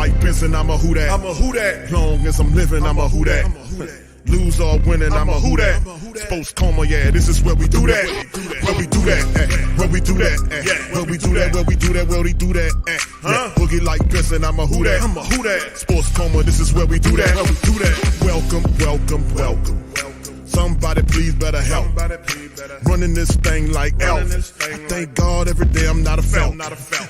like Benson, I'm a who that. I'm a who that. Long as I'm living, I'm a who that. Lose or winning, I'm a who that. Sports Coma, yeah, this is where we do that. Where we do that, where we do that, where we do that, where we do that, where we do that, Boogie like Benson, I'm a who that. I'm a who that. Sports Coma, this is where we do that. Where we do that. Welcome, welcome, welcome. Somebody please better help. Running this thing like Elf. I thank God every day I'm not a felt.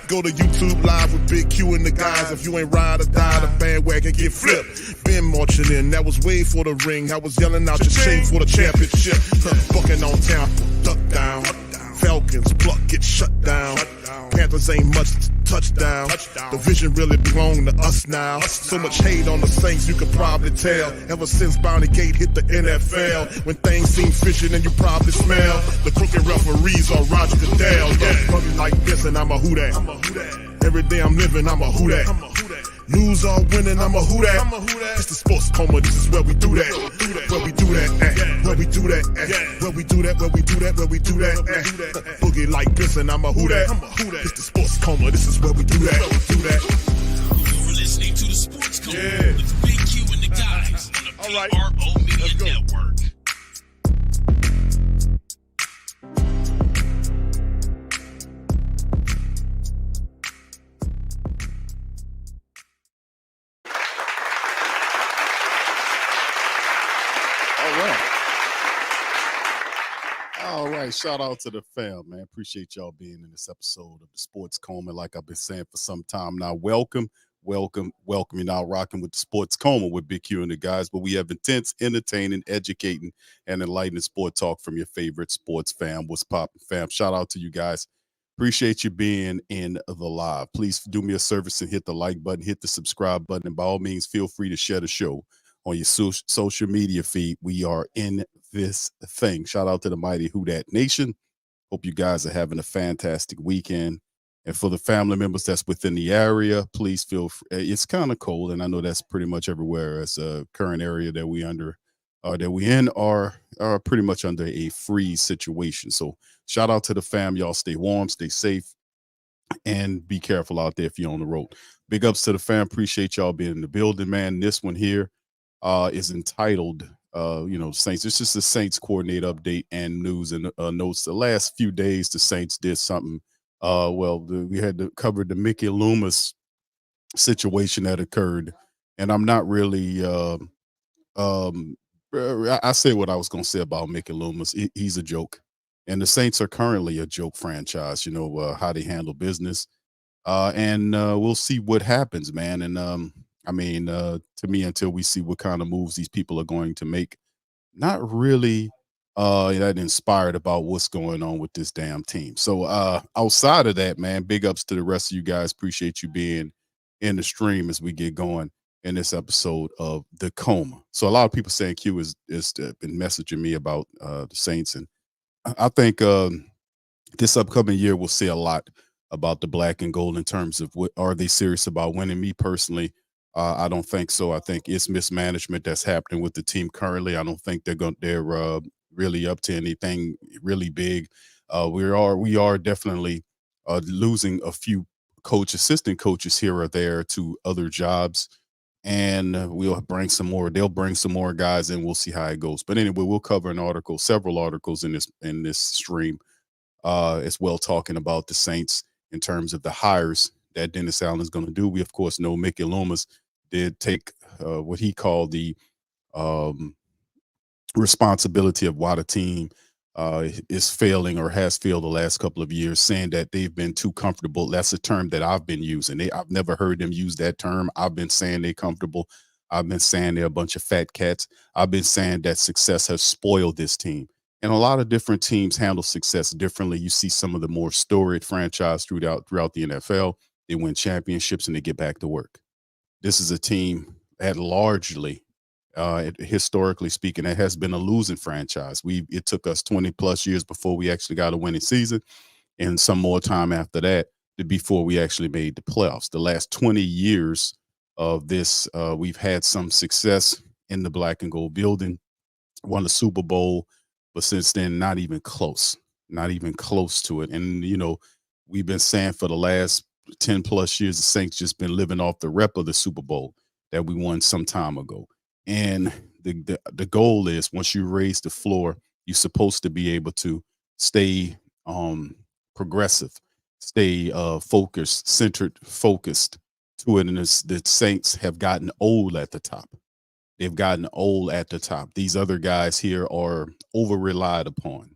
Go to YouTube Live with Big Q and the guys. If you ain't ride or die, the bandwagon get flipped. Been marching in, that was way for the ring. I was yelling out your shame for the championship. Bucking on town, duck down. Falcons, pluck, get shut down. Panthers ain't much touchdown. The vision really belong to us now. So much hate on the Saints, you could probably tell. Ever since Bounty Gate hit the NFL, when things seem fishy, then you probably smell the crooked referees or Roger Goodell. Yeah, probably like this, and I'm a who that. Every day I'm living, I'm a who that. Lose or winning, I'm a who that. It's the Sports Coma, this is where we do that. Where we do that, where we do that, where we do that, where we do that, where we do that, Boogie like this, and I'm a who that. It's the Sports Coma, this is where we do that. You're listening to the Sports Coma with Big Q and the guys on the PRO Media Network. All right, shout out to the fam, man. Appreciate y'all being in this episode of the Sports Coma. Like I've been saying for some time now, welcome. You're now rocking with the Sports Coma with Big Q and the guys, but we have intense, entertaining, educating, and enlightening sport talk from your favorite sports fam. What's poppin', fam? Shout out to you guys. Appreciate you being in the live. Please do me a service and hit the like button, hit the subscribe button, and by all means, feel free to share the show on your social media feed. We are in this thing. Shout out to the mighty Who Dat Nation. Hope you guys are having a fantastic weekend. And for the family members that's within the area, please feel free. It's kind of cold, and I know that's pretty much everywhere. As a current area that we in are pretty much under a freeze situation. So shout out to the fam. Y'all stay warm, stay safe, and be careful out there if you're on the road. Big ups to the fam. Appreciate y'all being in the building, man. This one here is entitled Saints. It's just the Saints coordinate update and news and notes. The last few days, the Saints did something. We had to cover the Mickey Loomis situation that occurred, and I'm not really. I say what I was going to say about Mickey Loomis. He's a joke, and the Saints are currently a joke franchise. You know how they handle business, and we'll see what happens, man. And to me, until we see what kind of moves these people are going to make, not really that inspired about what's going on with this damn team. So outside of that, man, big ups to the rest of you guys. Appreciate you being in the stream as we get going in this episode of the Coma. So a lot of people saying Q is been messaging me about the Saints, and I think this upcoming year we'll see a lot about the black and gold in terms of what are they serious about winning. Me personally, I don't think so. I think it's mismanagement that's happening with the team currently. I don't think they're really up to anything really big. We are definitely losing a few assistant coaches here or there to other jobs, and we'll bring some more. They'll bring some more guys, and we'll see how it goes. But anyway, we'll cover several articles in this stream as well, talking about the Saints in terms of the hires that Dennis Allen is going to do. We, of course, know Mickey Loomis did take what he called the responsibility of why the team is failing or has failed the last couple of years, saying that they've been too comfortable. That's a term that I've been using. I've never heard them use that term. I've been saying they're comfortable. I've been saying they're a bunch of fat cats. I've been saying that success has spoiled this team. And a lot of different teams handle success differently. You see some of the more storied franchise throughout the NFL. They win championships and they get back to work. This is a team that largely, historically speaking, it has been a losing franchise. It took us 20 plus years before we actually got a winning season, and some more time after that before we actually made the playoffs. The last 20 years of this, we've had some success in the black and gold building, won the Super Bowl, but since then, not even close to it. And, we've been saying for the last 10 plus years, the Saints just been living off the rep of the Super Bowl that we won some time ago. And the goal is, once you raise the floor, you're supposed to be able to stay progressive, stay focused, centered, focused to it. And the Saints have gotten old at the top. They've gotten old at the top. These other guys here are over relied upon.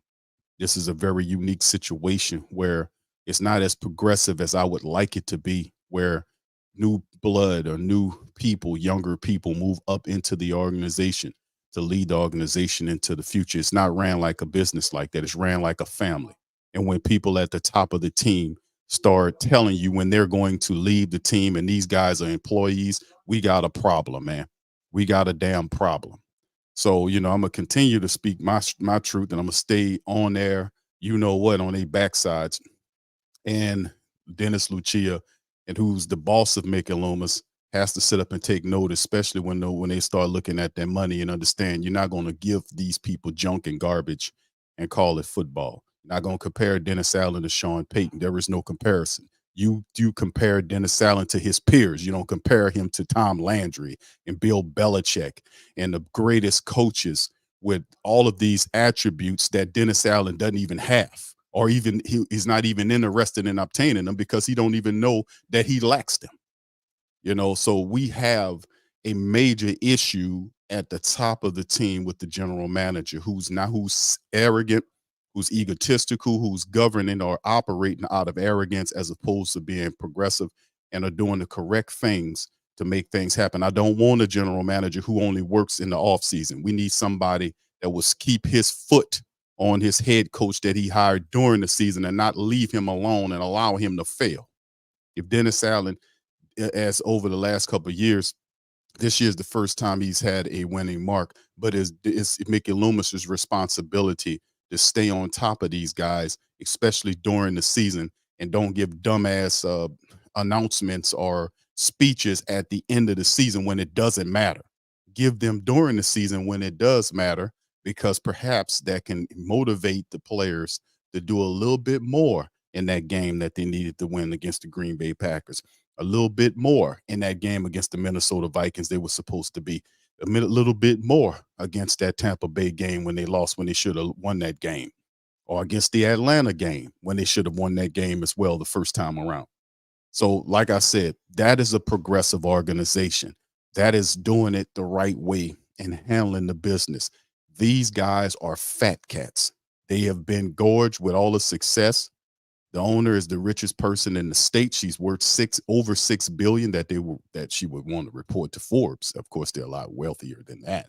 This is a very unique situation where it's not as progressive as I would like it to be, where new blood or new people, younger people move up into the organization to lead the organization into the future. It's not ran like a business like that. It's ran like a family. And when people at the top of the team start telling you when they're going to leave the team and these guys are employees, we got a problem, man. We got a damn problem. So, I'm going to continue to speak my truth, and I'm going to stay on there, on their backsides. And Dennis Lucia, and who's the boss of Mickey Loomis, has to sit up and take note, especially when they start looking at their money and understand you're not going to give these people junk and garbage and call it football. You're not going to compare Dennis Allen to Sean Payton. There is no comparison. You compare Dennis Allen to his peers. You don't compare him to Tom Landry and Bill Belichick and the greatest coaches with all of these attributes that Dennis Allen doesn't even have, or even he's not even interested in obtaining them because he don't even know that he lacks them. So we have a major issue at the top of the team with the general manager who's arrogant, who's egotistical, who's governing or operating out of arrogance as opposed to being progressive and are doing the correct things to make things happen. I don't want a general manager who only works in the off season. We need somebody that will keep his foot on his head coach that he hired during the season and not leave him alone and allow him to fail. If Dennis Allen, as over the last couple of years, this year's the first time he's had a winning mark, but it's Mickey Loomis's responsibility to stay on top of these guys, especially during the season, and don't give dumbass announcements or speeches at the end of the season when it doesn't matter. Give them during the season when it does matter, because perhaps that can motivate the players to do a little bit more in that game that they needed to win against the Green Bay Packers, a little bit more in that game against the Minnesota Vikings they were supposed to be, a little bit more against that Tampa Bay game when they lost, when they should have won that game, or against the Atlanta game when they should have won that game as well the first time around. So, like I said, that is a progressive organization. That is doing it the right way and handling the business. These guys are fat cats. They have been gorged with all the success. The owner is the richest person in the state. She's worth over $6 billion that she would want to report to Forbes. Of course, they're a lot wealthier than that.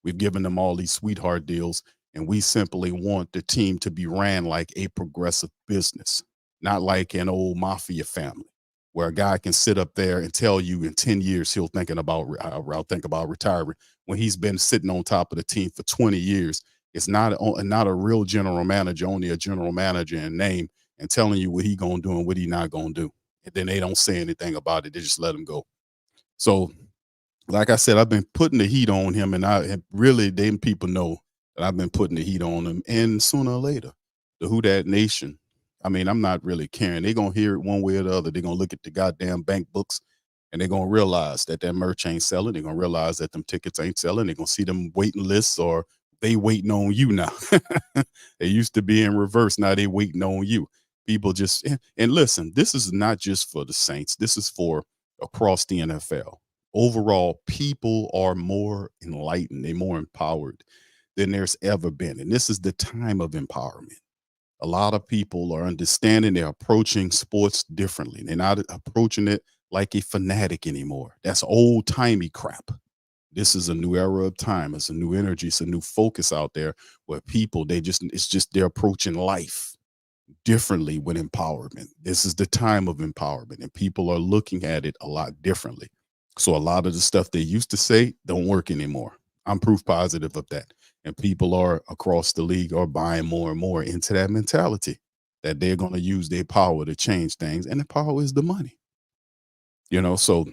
We've given them all these sweetheart deals, and we simply want the team to be ran like a progressive business, not like an old mafia family where a guy can sit up there and tell you in 10 years I'll think about retiring when he's been sitting on top of the team for 20 years. It's not a real general manager, only a general manager in name, and telling you what he gonna do and what he not gonna do. And then they don't say anything about it. They just let him go. So, like I said, I've been putting the heat on him, and them people know that I've been putting the heat on him. And sooner or later, the Who Dat Nation, I'm not really caring. They're gonna hear it one way or the other. They're gonna look at the goddamn bank books, and they're gonna realize that merch ain't selling. They're gonna realize that them tickets ain't selling. They're gonna see them waiting lists, or they waiting on you now. They used to be in reverse. Now they waiting on you. People just, and listen, this is not just for the Saints. This is for across the NFL. Overall, people are more enlightened. They're more empowered than there's ever been. And this is the time of empowerment. A lot of people are understanding, they're approaching sports differently. They're not approaching it like a fanatic anymore. That's old timey crap. This is a new era of time. It's a new energy. It's a new focus out there where people, they're approaching life differently with empowerment. This is the time of empowerment, and people are looking at it a lot differently. So a lot of the stuff they used to say don't work anymore. I'm proof positive of that. And people are across the league are buying more and more into that mentality that they're going to use their power to change things. And the power is the money. So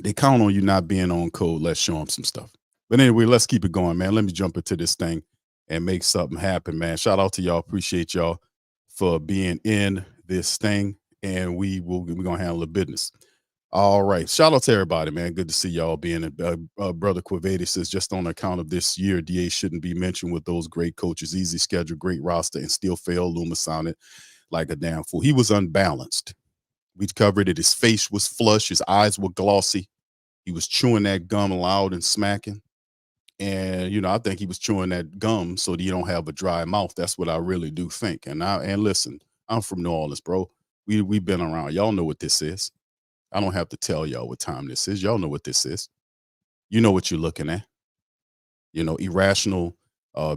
they count on you not being on code. Let's show them some stuff. But anyway, let's keep it going, man. Let me jump into this thing and make something happen, man. Shout out to y'all. Appreciate y'all for being in this thing. and we're gonna handle the business. All right. Shout out to everybody, man. Good to see y'all being it. Brother Quavedi says just on account of this year, DA shouldn't be mentioned with those great coaches. Easy schedule, great roster, and still fail. Loomis sounded like a damn fool. He was unbalanced. We covered it. His face was flush. His eyes were glossy. He was chewing that gum loud and smacking. And I think he was chewing that gum so that you don't have a dry mouth. That's what I really do think. And listen, I'm from New Orleans, bro. We've been around. Y'all know what this is. I don't have to tell y'all what time this is. Y'all know what this is. You know what you're looking at. Irrational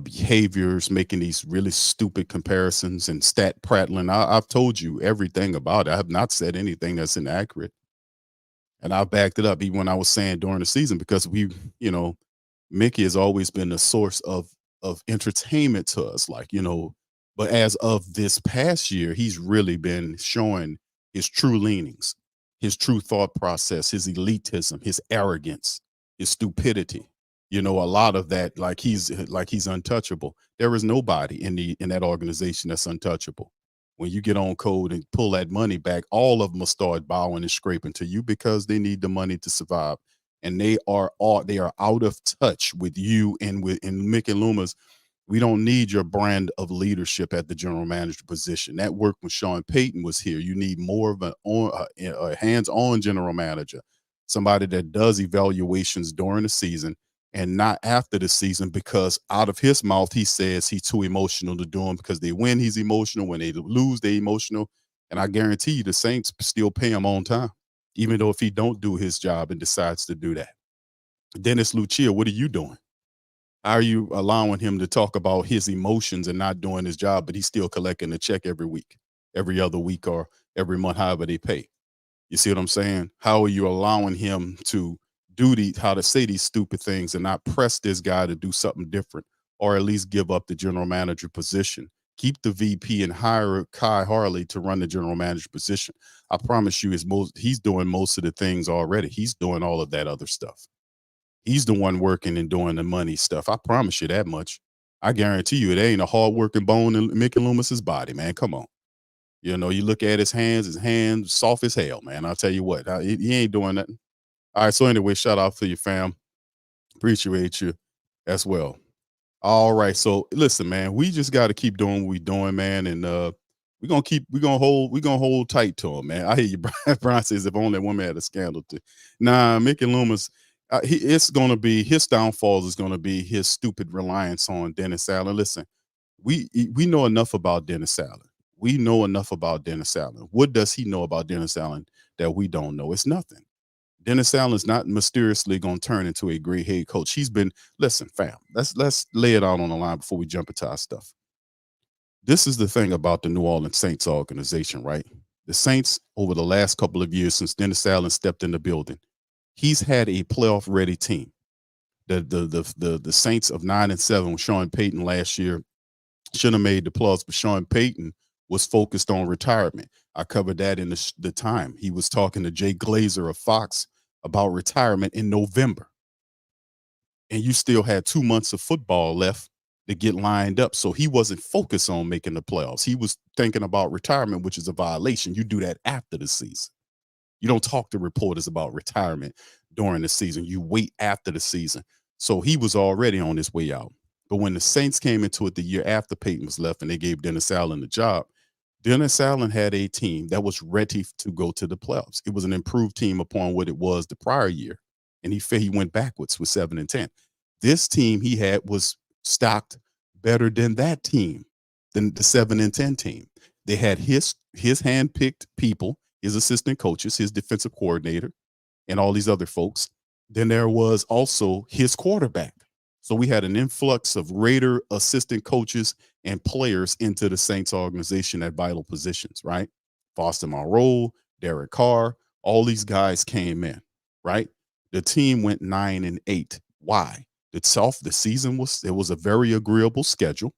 behaviors, making these really stupid comparisons and stat prattling. I've told you everything about it. I have not said anything that's inaccurate. And I backed it up even when I was saying during the season, because Mickey has always been a source of entertainment to us, but as of this past year, he's really been showing his true leanings, his true thought process, his elitism, his arrogance, his stupidity. A lot of that, like he's untouchable. There is nobody in that organization that's untouchable. When you get on code and pull that money back, all of them will start bowing and scraping to you because they need the money to survive. And they are out of touch with you and Mick and Loomis. We don't need your brand of leadership at the general manager position. That worked when Sean Payton was here. You need more of a hands-on general manager, somebody that does evaluations during the season and not after the season, because out of his mouth, he says he's too emotional to do them because they win, he's emotional. When they lose, they're emotional. And I guarantee you the Saints still pay him on time, even though if he don't do his job and decides to do that. Dennis Lucia, what are you doing? How are you allowing him to talk about his emotions and not doing his job, but he's still collecting a check every week, every other week, or every month, however they pay? You see what I'm saying? How are you allowing him to how to say these stupid things and not press this guy to do something different, or at least give up the general manager position? Keep the VP and hire Kai Harley to run the general manager position. I promise you, he's doing most of the things already. He's doing all of that other stuff. He's the one working and doing the money stuff. I promise you that much. I guarantee you it ain't a hard-working bone in Mick and Loomis's body, man. Come on. You look at his hands soft as hell, man. I'll tell you what, he ain't doing nothing. All right, so anyway, shout out to you, fam. Appreciate you as well. All right, so listen, man, we just got to keep doing what we're doing, man, and we're gonna hold tight to him, man. I hear you, Brian says if only one man had a scandal to. Nah, Mick and Loomis, it's gonna be his downfall is gonna be his stupid reliance on Dennis Allen. Listen, we know enough about Dennis Allen. We know enough about Dennis Allen. What does he know about Dennis Allen that we don't know? It's nothing. Dennis Allen's not mysteriously going to turn into a great head coach. Listen, fam, let's lay it out on the line before we jump into our stuff. This is the thing about the New Orleans Saints organization, right? The Saints, over the last couple of years since Dennis Allen stepped in the building, he's had a playoff-ready team. The Saints of 9-7 with Sean Payton last year should have made the playoffs, but Sean Payton was focused on retirement. I covered that in the time. He was talking to Jay Glazer of Fox about retirement in November. And you still had 2 months of football left to get lined up. So he wasn't focused on making the playoffs. He was thinking about retirement, which is a violation. You do that after the season. You don't talk to reporters about retirement during the season. You wait after the season. So he was already on his way out. But when the Saints came into it the year after Peyton was left and they gave Dennis Allen the job, Dennis Allen had a team that was ready to go to the playoffs. It was an improved team upon what it was the prior year. And he went backwards with 7-10. This team he had was stocked better than that team, than the 7-10 team. They had his handpicked people, his assistant coaches, his defensive coordinator, and all these other folks. Then there was also his quarterback. So we had an influx of Raider assistant coaches and players into the Saints organization at vital positions, right? Foster Moreau, Derek Carr, all these guys came in, right? The team went 9-8. Why? The season was a very agreeable schedule.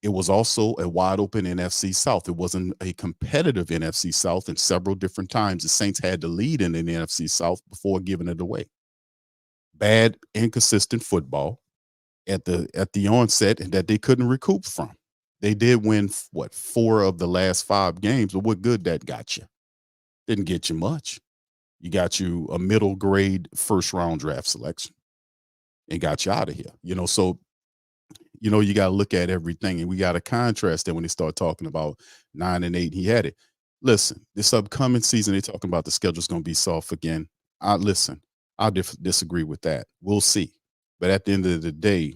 It was also a wide open NFC South. It wasn't a competitive NFC South, and several different times the Saints had to lead in the NFC South before giving it away. Bad, inconsistent football at the onset, and that they couldn't recoup from. They did win what 4 of the last 5 games, but what good that got you? Didn't get you much. You got you a middle grade first round draft selection and got you out of here. So you got to look at everything, and we got to contrast that when they start talking about 9-8. He had it. Listen, this upcoming season, they're talking about the schedule's going to be soft again. I disagree with that. We'll see. But at the end of the day,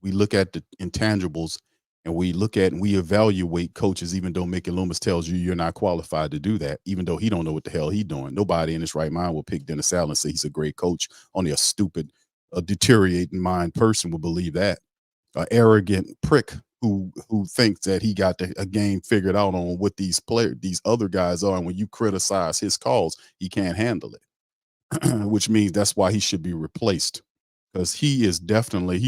we look at the intangibles and we evaluate coaches, even though Mickey Loomis tells you you're not qualified to do that, even though he don't know what the hell he's doing. Nobody in his right mind will pick Dennis Allen and say he's a great coach. Only a stupid, deteriorating mind person will believe that. An arrogant prick who thinks that he got a game figured out on what these other guys are, and when you criticize his calls, he can't handle it, which means that's why he should be replaced, because he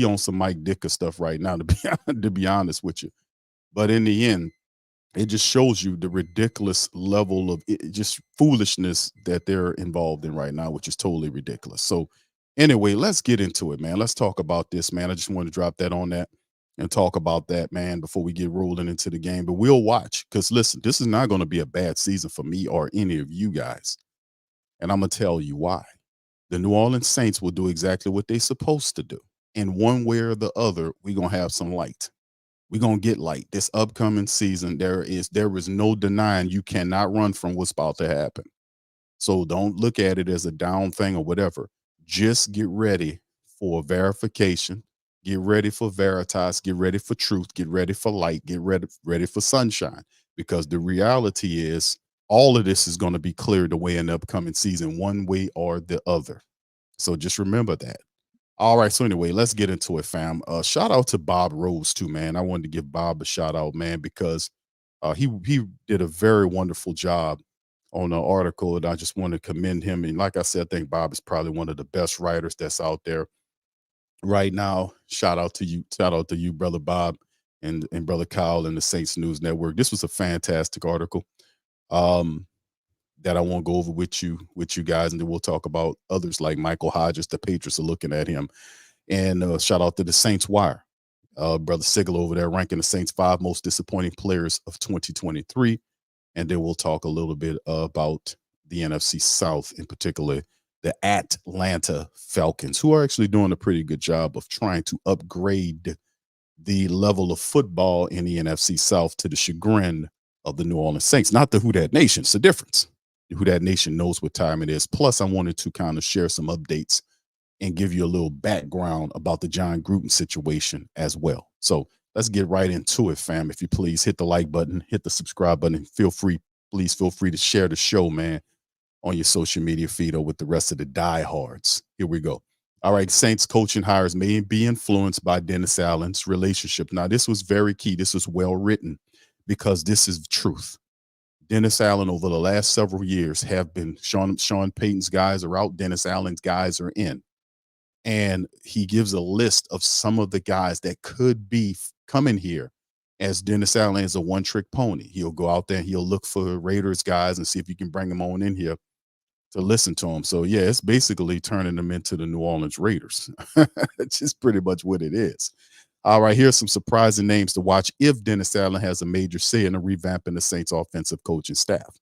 on some Mike Dicker stuff right now, to be honest with you. But in the end, it just shows you the ridiculous level of just foolishness that they're involved in right now, which is totally ridiculous. So anyway, let's get into it, man. Let's talk about this, man. I just want to drop that on that and talk about that, man, before we get rolling into the game. But we'll watch, because listen, this is not going to be a bad season for me or any of you guys. And I'm going to tell you why. The New Orleans Saints will do exactly what they're supposed to do. In one way or the other, we're going to have some light. We're going to get light. This upcoming season, there is no denying you cannot run from what's about to happen. So don't look at it as a down thing or whatever. Just get ready for verification. Get ready for veritas. Get ready for truth. Get ready for light. Get ready for sunshine. Because the reality is, all of this is going to be cleared away in the upcoming season, one way or the other. So just remember that. All right. So anyway, let's get into it, fam. Shout out to Bob Rose too, man. I wanted to give Bob a shout out, man, because he did a very wonderful job on the article, and I just want to commend him. And like I said, I think Bob is probably one of the best writers that's out there right now. Shout out to you, brother Bob, and brother Kyle and the Saints News Network. This was a fantastic article that I want to go over with you guys, and then we'll talk about others like Michael Hodges. The Patriots are looking at him, and shout out to the Saints Wire, brother Sigel over there, ranking the Saints 5 most disappointing players of 2023. And then we'll talk a little bit about the NFC South, in particular, the Atlanta Falcons, who are actually doing a pretty good job of trying to upgrade the level of football in the NFC South to the chagrin of the New Orleans Saints. Not the Who Dat Nation. It's the difference. The Who Dat Nation knows what time it is. Plus, I wanted to kind of share some updates and give you a little background about the Jon Gruden situation as well. So let's get right into it, fam. If you please hit the like button, hit the subscribe button. Please feel free to share the show, man, on your social media feed or with the rest of the diehards. Here we go. All right. Saints coaching hires may be influenced by Dennis Allen's relationship. Now, this was very key. This was well written, because this is truth. Dennis Allen, over the last several years, have been Sean Payton's guys are out. Dennis Allen's guys are in. And he gives a list of some of the guys that could be coming here, as Dennis Allen is a one-trick pony. He'll go out there and he'll look for Raiders guys and see if you can bring them on in here to listen to him. So, yeah, it's basically turning them into the New Orleans Raiders. It's just pretty much what it is. All right, here's some surprising names to watch if Dennis Allen has a major say in the revamping the Saints offensive coaching staff.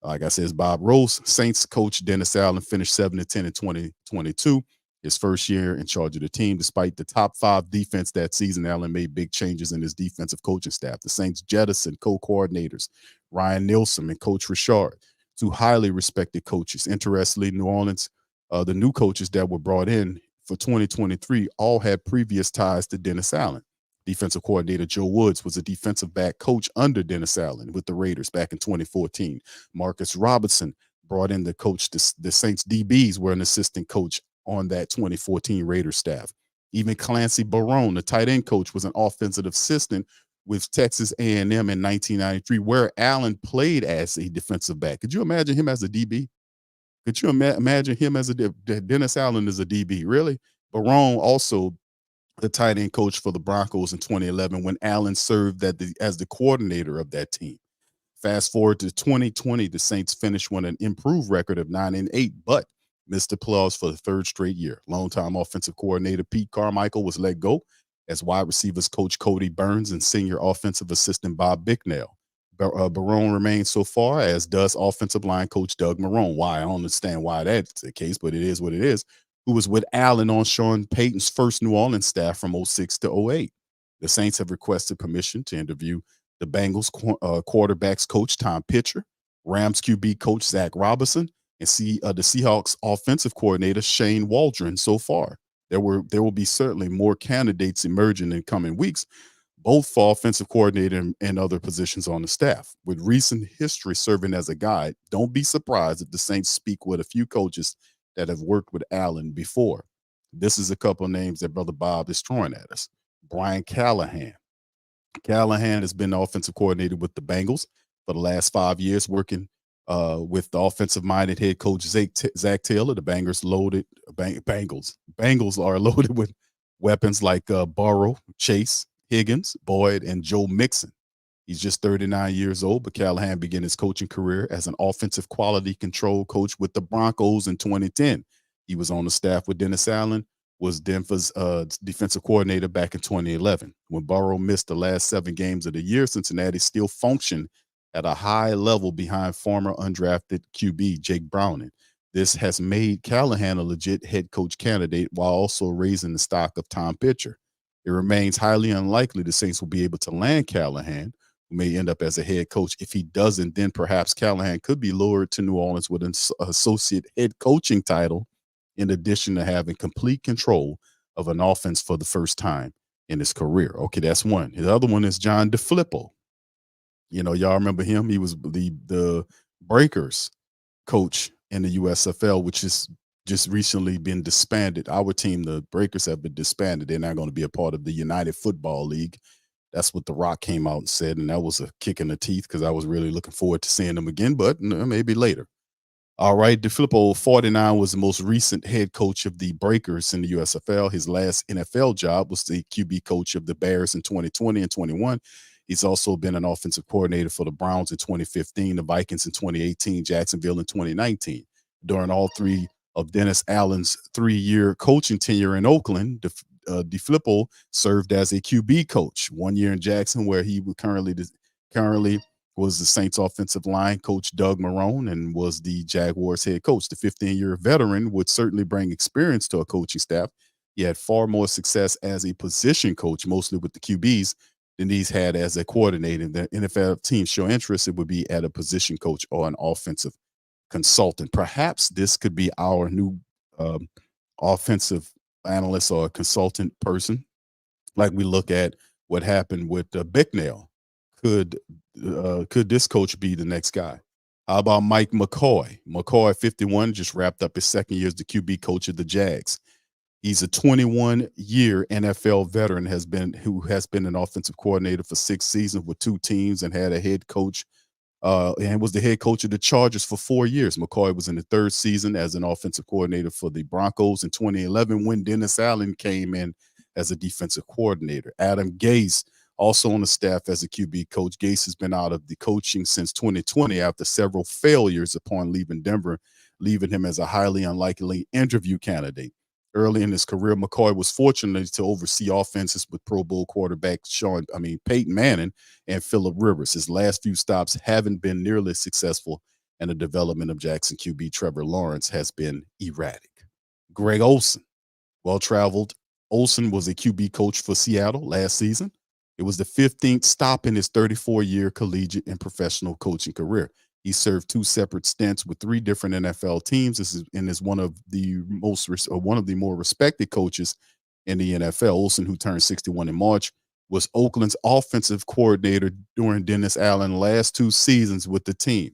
Like I said, Bob Rose. Saints coach Dennis Allen finished 7-10 in 2022. His first year in charge of the team. Despite the top 5 defense that season, Allen made big changes in his defensive coaching staff. The Saints jettisoned co-coordinators Ryan Nielsen and Coach Richard, 2 highly respected coaches. Interestingly, New Orleans, the new coaches that were brought in for 2023 all had previous ties to Dennis Allen. Defensive coordinator Joe Woods was a defensive back coach under Dennis Allen with the Raiders back in 2014. Marcus Robinson brought in the coach. The Saints DBs were an assistant coach on that 2014 Raiders staff. Even Clancy Barone, the tight end coach, was an offensive assistant with Texas A&M in 1993, where Allen played as a defensive back. Could you imagine him as a DB? Could you imagine him as Dennis Allen as a DB? Really? Barone also the tight end coach for the Broncos in 2011 when Allen served as the coordinator of that team. Fast forward to 2020, the Saints finished with an improved record of 9-8, but missed the playoffs for the 3rd straight year. Longtime offensive coordinator Pete Carmichael was let go, as wide receivers coach Cody Burns and senior offensive assistant Bob Bicknell. Barone remains so far, as does offensive line coach Doug Marrone. Why? I don't understand why that's the case, but it is what it is. Who was with Allen on Sean Payton's first New Orleans staff from '06 to '08. The Saints have requested permission to interview the Bengals quarterbacks coach Tom Pitcher, Rams QB coach Zach Robinson, and the Seahawks offensive coordinator Shane Waldron so far. There will be certainly more candidates emerging in coming weeks, both for offensive coordinator and other positions on the staff. With recent history serving as a guide, don't be surprised if the Saints speak with a few coaches that have worked with Allen before. This is a couple of names that Brother Bob is throwing at us. Brian Callahan. Callahan has been the offensive coordinator with the Bengals for the last 5 years, working with the offensive-minded head coach Zach Taylor. The Bengals are loaded with weapons like Burrow, Chase, Higgins, Boyd, and Joe Mixon. He's just 39 years old, but Callahan began his coaching career as an offensive quality control coach with the Broncos in 2010. He was on the staff with Dennis Allen, was Denver's defensive coordinator back in 2011. When Burrow missed the last 7 games of the year, Cincinnati still functioned at a high level behind former undrafted QB Jake Browning. This has made Callahan a legit head coach candidate while also raising the stock of Tom Pitcher. It remains highly unlikely the Saints will be able to land Callahan, who may end up as a head coach. If he doesn't, then perhaps Callahan could be lured to New Orleans with an associate head coaching title, in addition to having complete control of an offense for the first time in his career. Okay, that's one. The other one is John DeFilippo. You know, y'all remember him? He was the Breakers coach in the USFL, which is just recently been disbanded. Our team, the Breakers, have been disbanded. They're not going to be a part of the United Football League. That's what The Rock came out and said, and that was a kick in the teeth because I was really looking forward to seeing them again, but maybe later. All right, DeFilippo, 49, was the most recent head coach of the Breakers in the USFL. His last NFL job was the QB coach of the Bears in 2020 and 21. He's also been an offensive coordinator for the Browns in 2015, the Vikings in 2018, Jacksonville in 2019. During all 3 of Dennis Allen's 3-year coaching tenure in Oakland, DeFilippo served as a QB coach 1 year in Jackson, where he currently was the Saints offensive line coach Doug Marrone and was the Jaguars head coach. The 15-year veteran would certainly bring experience to a coaching staff. He had far more success as a position coach, mostly with the QBs, than he's had as a coordinator. The NFL teams show interest, it would be at a position coach or an offensive consultant. Perhaps this could be our new offensive analyst or a consultant person. Like we look at what happened with Bicknell. Could this coach be the next guy? How about Mike McCoy? McCoy, 51, just wrapped up his 2nd year as the QB coach of the Jags. He's a 21-year NFL veteran who has been an offensive coordinator for 6 seasons with 2 teams and had a head coach and was the head coach of the Chargers for 4 years. McCoy was in the 3rd season as an offensive coordinator for the Broncos in 2011 when Dennis Allen came in as a defensive coordinator. Adam Gase, also on the staff as a QB coach. Gase has been out of the coaching since 2020 after several failures upon leaving Denver, leaving him as a highly unlikely interview candidate. Early in his career, McCoy was fortunate to oversee offenses with Pro Bowl quarterbacks Peyton Manning and Phillip Rivers. His last few stops haven't been nearly as successful, and the development of Jackson QB Trevor Lawrence has been erratic. Greg Olsen, well-traveled. Olsen was a QB coach for Seattle last season. It was the 15th stop in his 34-year collegiate and professional coaching career. He served 2 separate stints with 3 different NFL teams. This is one of the more respected coaches in the NFL. Olsen, who turned 61 in March, was Oakland's offensive coordinator during Dennis Allen's last 2 seasons with the team.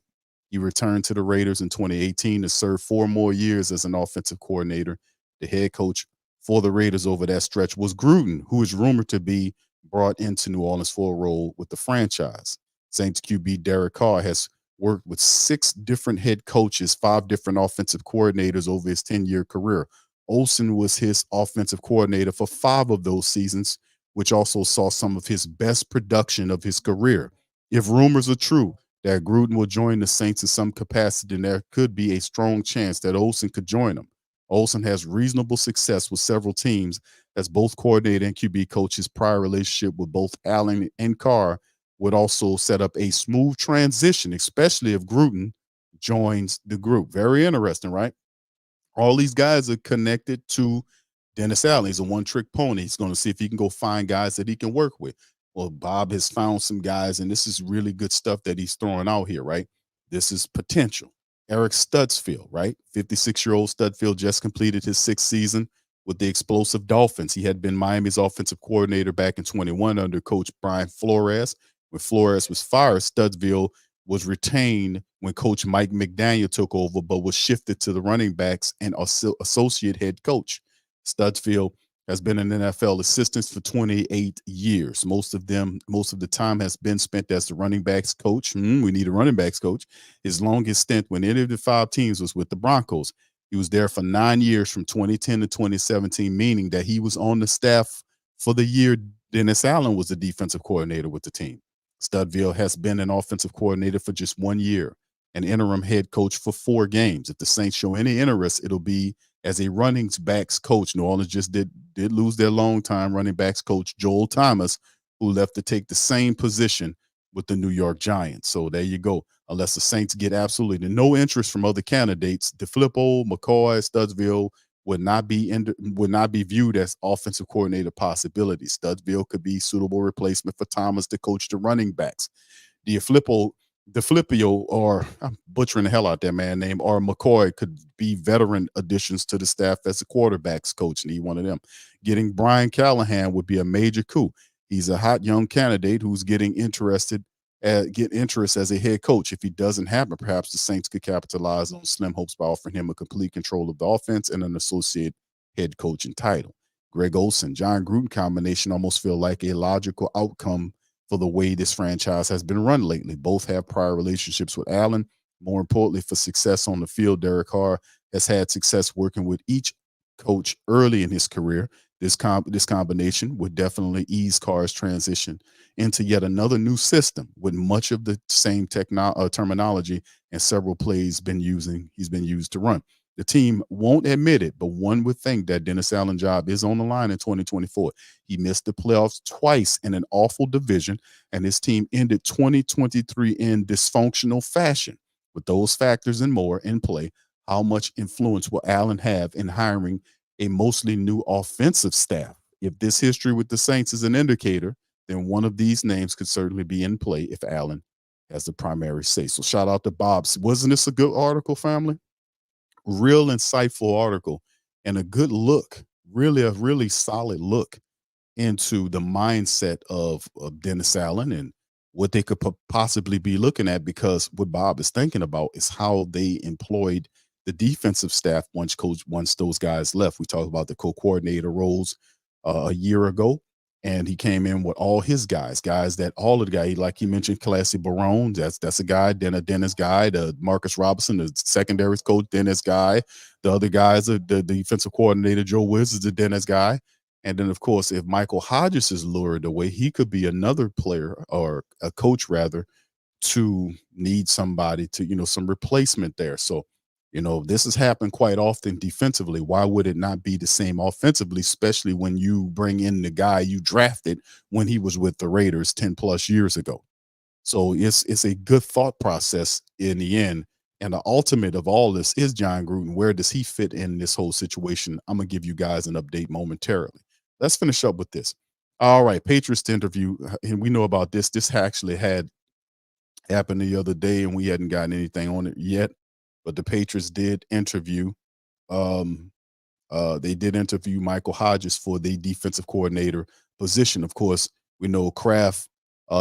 He returned to the Raiders in 2018 to serve 4 more years as an offensive coordinator. The head coach for the Raiders over that stretch was Gruden, who is rumored to be brought into New Orleans for a role with the franchise. Saints QB Derek Carr has worked with 6 different head coaches, 5 different offensive coordinators over his 10-year career. Olsen was his offensive coordinator for 5 of those seasons, which also saw some of his best production of his career. If rumors are true that Gruden will join the Saints in some capacity, then there could be a strong chance that Olsen could join them. Olsen has reasonable success with several teams as both coordinator and QB coach. His prior relationship with both Allen and Carr would also set up a smooth transition, especially if Gruden joins the group. Very interesting, right? All these guys are connected to Dennis Allen. He's a one-trick pony. He's going to see if he can go find guys that he can work with. Well, Bob has found some guys, and this is really good stuff that he's throwing out here, right? This is potential. Eric Studsfield, right? 56-year-old Studfield just completed his 6th season with the explosive Dolphins. He had been Miami's offensive coordinator back in 21 under Coach Brian Flores. When Flores was fired, Studfield was retained when Coach Mike McDaniel took over, but was shifted to the running backs and associate head coach. Studfield has been an NFL assistant for 28 years. Most of the time has been spent as the running backs coach. We need a running backs coach. His longest stint when any of the 5 teams was with the Broncos. He was there for 9 years from 2010 to 2017, meaning that he was on the staff for the year Dennis Allen was the defensive coordinator with the team. Studfield has been an offensive coordinator for just 1 year, an interim head coach for 4 games. If the Saints show any interest, it'll be as a running backs coach. New Orleans just did lose their longtime running backs coach, Joel Thomas, who left to take the same position with the New York Giants. So there you go. Unless the Saints get absolutely no interest from other candidates, DeFilippo, McCoy, Studfield would not be viewed as offensive coordinator possibilities. Studfield could be suitable replacement for Thomas to coach the running backs. DeFilippo, or I'm butchering the hell out that man name, or McCoy could be veteran additions to the staff as a quarterbacks coach. Need one of them. Getting Brian Callahan would be a major coup. He's a hot young candidate who's getting interest as a head coach. If he doesn't happen, perhaps the Saints could capitalize on slim hopes by offering him a complete control of the offense and an associate head coaching title. Greg Olsen, Jon Gruden combination almost feel like a logical outcome for the way this franchise has been run lately. Both have prior relationships with Allen. More importantly, for success on the field, Derek Carr has had success working with each coach early in his career. This combination would definitely ease Carr's transition into yet another new system with much of the same terminology and several plays he's been used to run. The team won't admit it, but one would think that Dennis Allen's job is on the line in 2024. He missed the playoffs twice in an awful division, and his team ended 2023 in dysfunctional fashion. With those factors and more in play, how much influence will Allen have in hiring a mostly new offensive staff? If this history with the Saints is an indicator, then one of these names could certainly be in play if Allen has the primary say. So shout out to Bob. Wasn't this a good article, family? Real insightful article and a good look, a really solid look into the mindset of Dennis Allen and what they could possibly be looking at, because what Bob is thinking about is how they employed the defensive staff once those guys left. We talked about the co-coordinator roles a year ago, and he came in with all his guys that all of the guys, like he mentioned, Classy Barone, that's a guy, then a Dennis guy, the Marcus Robinson, the secondaries coach, Dennis guy. The other guys, the defensive coordinator, Joe Wiz, is the Dennis guy. And then, of course, if Michael Hodges is lured away, he could be another player, or a coach rather, to need somebody to, some replacement there. So, this has happened quite often defensively. Why would it not be the same offensively, especially when you bring in the guy you drafted when he was with the Raiders 10 plus years ago? So it's a good thought process in the end. And the ultimate of all this is Jon Gruden. Where does he fit in this whole situation? I'm going to give you guys an update momentarily. Let's finish up with this. All right, Patriots interview, and we know about this. This actually had happened the other day, and we hadn't gotten anything on it yet. But the Patriots did interview. They did interview Michael Hodges for the defensive coordinator position. Of course, we know Kraft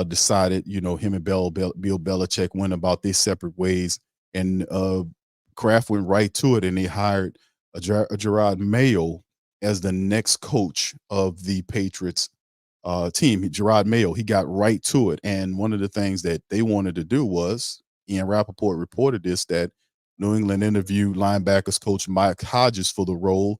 decided, him and Bill Belichick went about their separate ways, and Kraft went right to it, and they hired Gerard Mayo as the next coach of the Patriots team. Gerard Mayo, he got right to it, and one of the things that they wanted to do was, Ian Rappaport reported this, that New England interviewed linebackers coach Mike Hodges for the role,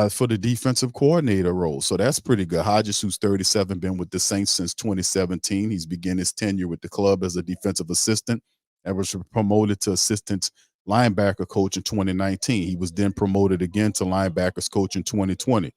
for the defensive coordinator role. So that's pretty good. Hodges, who's 37, been with the Saints since 2017. He's began his tenure with the club as a defensive assistant and was promoted to assistant linebacker coach in 2019. He was then promoted again to linebackers coach in 2020.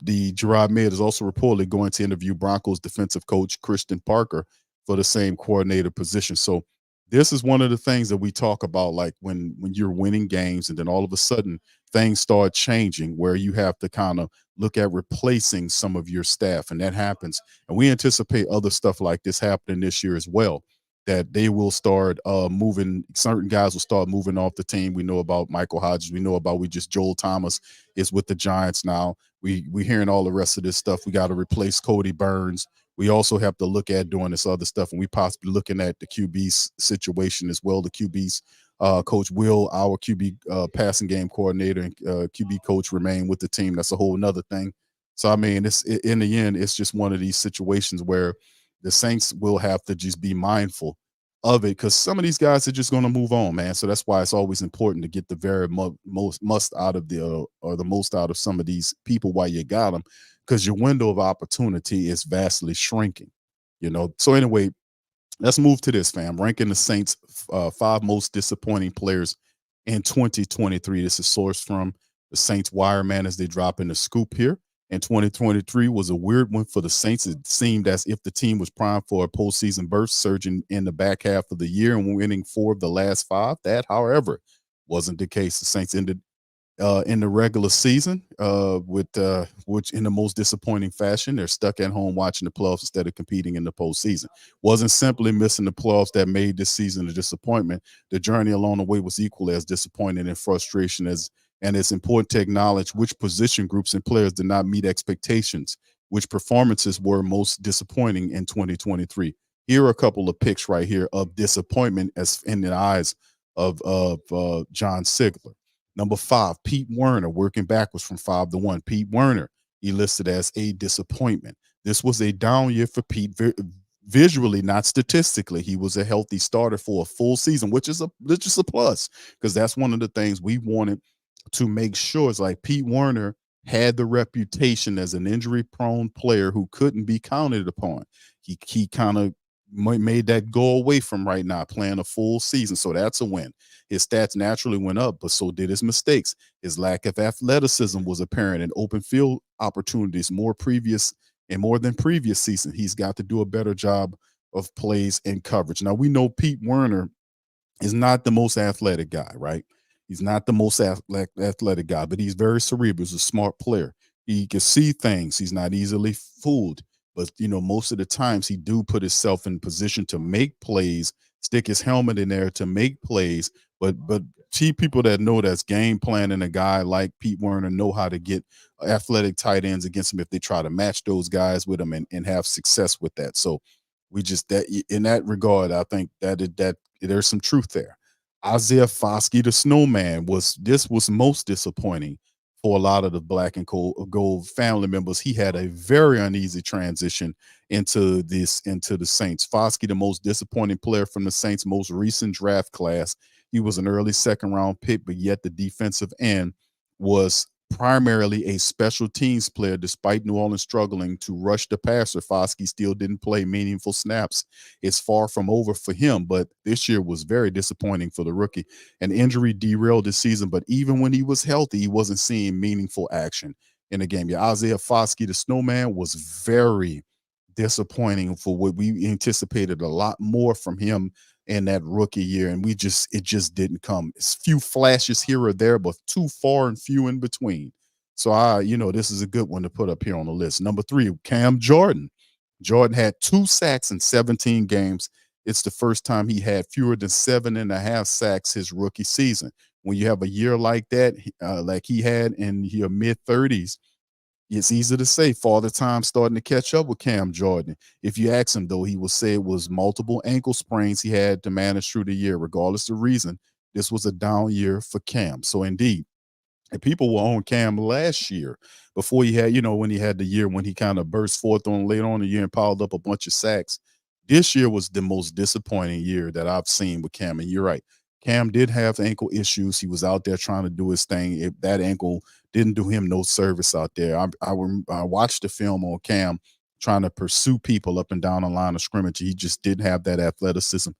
The Gerard Mayer is also reportedly going to interview Broncos defensive coach Christian Parker for the same coordinator position. So this is one of the things that we talk about, like when you're winning games and then all of a sudden things start changing where you have to kind of look at replacing some of your staff, and that happens. And we anticipate other stuff like this happening this year as well. That they will start moving, certain guys will start moving off the team. We know about Michael Hodges. We know about Joel Thomas is with the Giants now. We hearing all the rest of this stuff. We got to replace Cody Burns. We also have to look at doing this other stuff, and we possibly looking at the QB situation as well. The QB's coach will, our QB passing game coordinator and QB coach remain with the team. That's a whole nother thing. So I mean, in the end, it's just one of these situations where the Saints will have to just be mindful of it, because some of these guys are just going to move on, man. So that's why it's always important to get the very most out of the most out of some of these people while you got them, because your window of opportunity is vastly shrinking, So anyway, let's move to this, fam. Ranking the Saints 5 most disappointing players in 2023. This is sourced from the Saints Wire, man, as they drop in the scoop here. And 2023 was a weird one for the Saints. It seemed as if the team was primed for a postseason burst, surging in the back half of the year and winning 4 of the last 5. That, however, wasn't the case. The Saints ended in the regular season which in the most disappointing fashion. They're stuck at home watching the playoffs instead of competing in the postseason. Wasn't simply missing the playoffs that made this season a disappointment. The journey along the way was equally as disappointing and frustration and it's important to acknowledge which position groups and players did not meet expectations, which performances were most disappointing in 2023. Here are a couple of picks right here of disappointment as in the eyes of John Sigler. Number 5, Pete Werner, working backwards from 5 to 1. Pete Werner, he listed as a disappointment. This was a down year for Pete, visually, not statistically. He was a healthy starter for a full season, which is a plus, because that's one of the things we wanted to make sure. It's like Pete Werner had the reputation as an injury-prone player who couldn't be counted upon. He kind of made that go away from right now, playing a full season. So that's a win. His stats naturally went up, but so did his mistakes. His lack of athleticism was apparent in open field opportunities more than previous season. He's got to do a better job of plays and coverage. Now, we know Pete Werner is not the most athletic guy, right? He's not the most athletic guy, but he's very cerebral. He's a smart player. He can see things. He's not easily fooled. But, most of the times he do put himself in position to make plays, stick his helmet in there to make plays. But people that know that's game planning, a guy like Pete Werner know how to get athletic tight ends against him if they try to match those guys with him and have success with that. So we just, that in that regard, I think that there's some truth there. Isaiah Foskey, the snowman, was most disappointing for a lot of the black and gold family members. He had a very uneasy transition into the Saints. Foskey, the most disappointing player from the Saints' most recent draft class. He was an early second-round pick, but yet the defensive end was primarily a special teams player. Despite New Orleans struggling to rush the passer, Foskey still didn't play meaningful snaps. It's far from over for him, but this year was very disappointing for the rookie. An injury derailed the season, but even when he was healthy, he wasn't seeing meaningful action in the game. Yeah, Isaiah Foskey, the snowman, was very disappointing for what we anticipated a lot more from him in that rookie year, and it just didn't come. It's few flashes here or there, but too far and few in between. So this is a good one to put up here on the list. Number 3, Cam Jordan. Jordan had 2 sacks in 17 games. It's the first time he had fewer than 7.5 sacks his rookie season. When you have a year like that, like he had in your mid-30s, it's easy to say Father Time starting to catch up with Cam Jordan. If you ask him, though, he will say it was multiple ankle sprains he had to manage through the year. Regardless of reason, this was a down year for Cam. So indeed, and people were on Cam last year before he had, when he had the year when he kind of burst forth on later on in the year and piled up a bunch of sacks. This year was the most disappointing year that I've seen with Cam. And you're right. Cam did have ankle issues. He was out there trying to do his thing. That ankle didn't do him no service out there. I watched the film on Cam trying to pursue people up and down the line of scrimmage. He just didn't have that athleticism.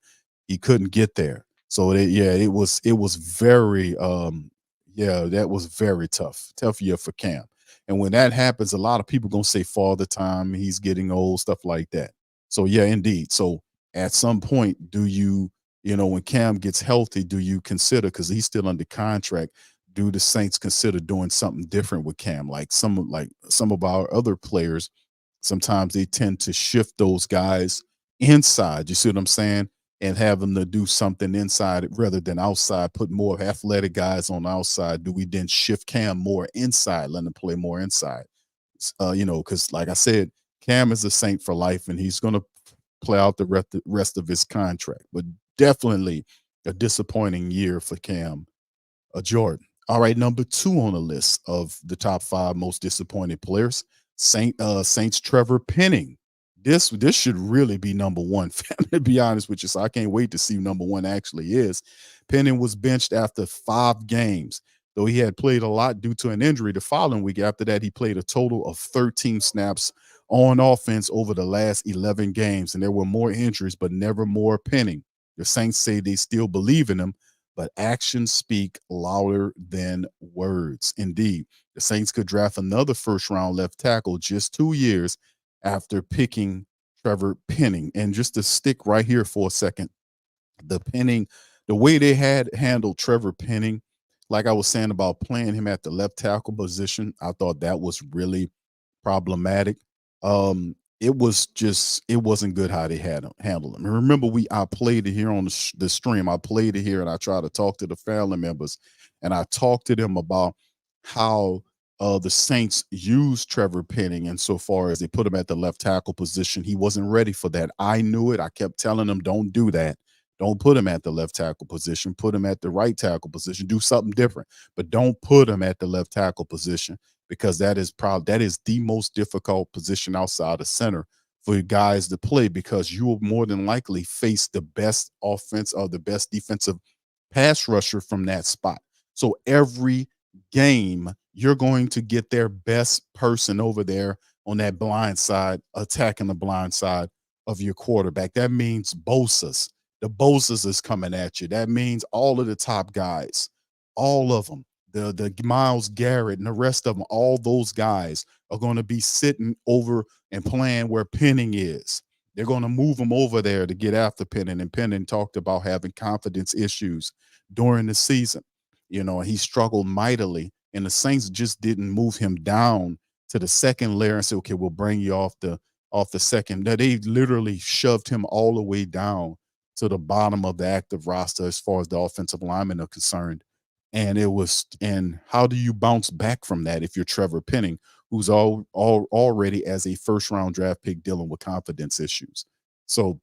He couldn't get there. So it was very that was very tough year for Cam. And when that happens, a lot of people gonna say father time, he's getting old, stuff like that. So yeah, indeed. So at some point, do you, when Cam gets healthy, do you consider, because he's still under contract, do the Saints consider doing something different with Cam? Like some of our other players, sometimes they tend to shift those guys inside. You see what I'm saying? And have them to do something inside rather than outside, put more athletic guys on the outside. Do we then shift Cam more inside, let him play more inside? Because like I said, Cam is a Saint for life, and he's going to play out the rest of his contract. But definitely a disappointing year for Cam Jordan. All right, number 2 on the list of the top 5 most disappointed players, Saints Trevor Penning. This should really be number 1, to be honest with you. So I can't wait to see who number 1 actually is. Penning was benched after 5 games, though he had played a lot due to an injury the following week. After that, he played a total of 13 snaps on offense over the last 11 games, and there were more injuries, but never more Penning. The Saints say they still believe in him, but actions speak louder than words. Indeed, the Saints could draft another first-round left tackle just 2 years after picking Trevor Penning. And just to stick right here for a second, the way they had handled Trevor Penning, like I was saying about playing him at the left tackle position, I thought that was really problematic. It wasn't good how they had him handle him. And remember, I played it here on the stream. I played it here, and I tried to talk to the family members, and I talked to them about how the Saints used Trevor Penning insofar as they put him at the left tackle position. He wasn't ready for that. I knew it. I kept telling him, don't do that. Don't put him at the left tackle position. Put him at the right tackle position. Do something different, but don't put him at the left tackle position, because that is the most difficult position outside of center for guys to play, because you will more than likely face the best offense or the best defensive pass rusher from that spot. So every game, you're going to get their best person over there on that blind side, attacking the blind side of your quarterback. That means Bosa's. The Bosa's is coming at you. That means all of the top guys, all of them, the Myles Garrett and the rest of them, all those guys are going to be sitting over and playing where Penning is. They're going to move him over there to get after Penning. And Penning talked about having confidence issues during the season. He struggled mightily, and the Saints just didn't move him down to the second layer and say, okay, we'll bring you off the second. Now, they literally shoved him all the way down to the bottom of the active roster as far as the offensive linemen are concerned. And how do you bounce back from that if you're Trevor Penning, who's already as a first-round draft pick dealing with confidence issues? So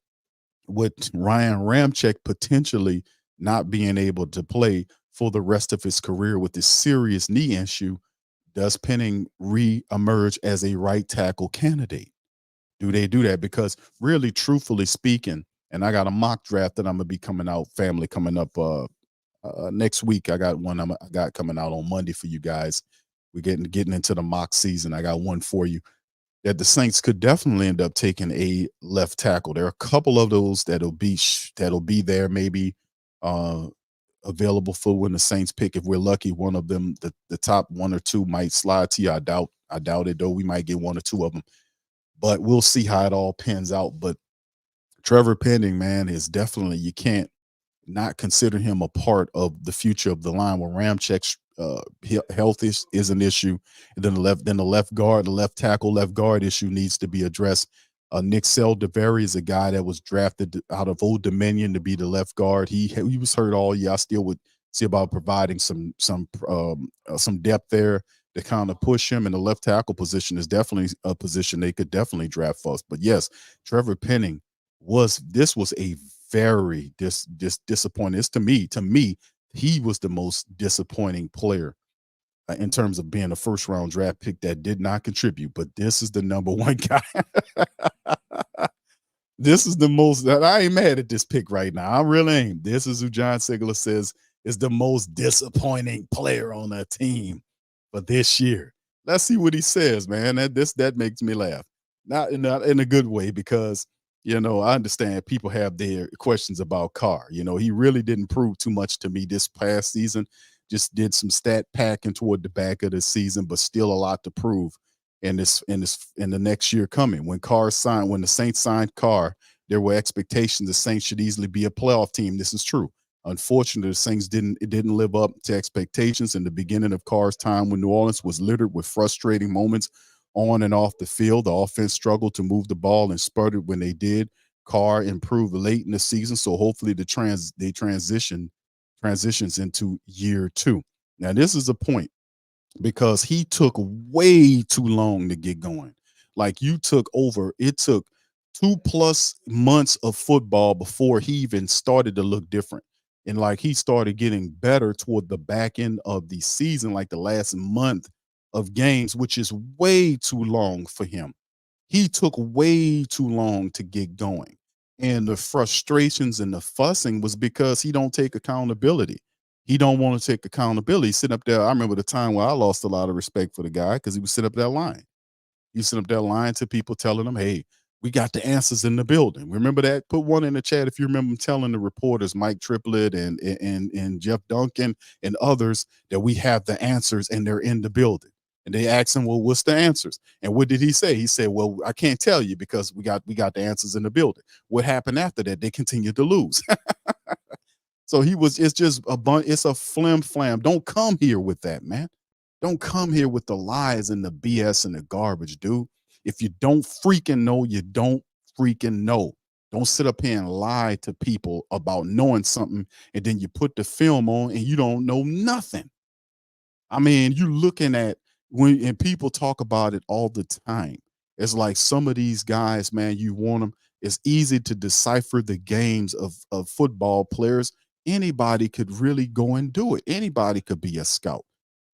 with Ryan Ramczyk potentially not being able to play for the rest of his career with this serious knee issue, does Penning re-emerge as a right tackle candidate? Do they do that? Because really, truthfully speaking, and I got a mock draft that I'm gonna be coming up next week. I got one I got coming out on Monday for you guys. We're getting into the mock season. I got one for you that the Saints could definitely end up taking a left tackle. There are a couple of those that'll be there, maybe available for when the Saints pick. If we're lucky, one of them, the top 1 or 2 might slide to you. I doubt it, though. We might get 1 or 2 of them, but we'll see how it all pans out. But Trevor Penning, man, is definitely, you can't not consider him a part of the future of the line. Where Ramczyk's health is an issue, and then the left guard, the left tackle, left guard issue needs to be addressed. Nick Saldiveri is a guy that was drafted out of Old Dominion to be the left guard. He was hurt all year. I still would see about providing some depth there to kind of push him. And the left tackle position is definitely a position they could definitely draft for us. But yes, Trevor Penning was a very disappointing. It's to me, he was the most disappointing player in terms of being a first round draft pick that did not contribute. But this is the number 1 guy. This is the most that I ain't mad at this pick right now. I really ain't. This is who John Sigler says is the most disappointing player on that team for this year. Let's see what he says, man. That makes me laugh. Not in a good way, because I understand people have their questions about Carr. He really didn't prove too much to me this past season. Just did some stat packing toward the back of the season, but still a lot to prove in the next year coming. When the Saints signed Carr, there were expectations the Saints should easily be a playoff team. This is true. Unfortunately, the Saints didn't live up to expectations. In the beginning of Carr's time with New Orleans was littered with frustrating moments on and off the field. The offense struggled to move the ball and spurted when they did. Carr improved late in the season, so hopefully transitions into year two. Now, this is a point because he took way too long to get going. Like it took 2+ months of football before he even started to look different. And like he started getting better toward the back end of the season, like the last month of games, which is way too long for him. He took way too long to get going. And the frustrations and the fussing was because he don't take accountability. He don't want to take accountability. He's sitting up there. I remember the time where I lost a lot of respect for the guy because he was sitting up there lying. He was sitting up there lying to people, telling them, hey, we got the answers in the building. Remember that? Put one in the chat if you remember him telling the reporters, Mike Triplett and Jeff Duncan and others, that we have the answers and they're in the building. And they asked him, well, what's the answers? And what did he say? He said, well, I can't tell you because we got the answers in the building. What happened after that? They continued to lose. So it's just it's a flim flam. Don't come here with that, man. Don't come here with the lies and the BS and the garbage, dude. If you don't freaking know, you don't freaking know. Don't sit up here and lie to people about knowing something and then you put the film on and you don't know nothing. I mean, you looking at and people talk about it all the time. It's like some of these guys, man, you want them. It's easy to decipher the games of football players. Anybody could really go and do it. Anybody could be a scout.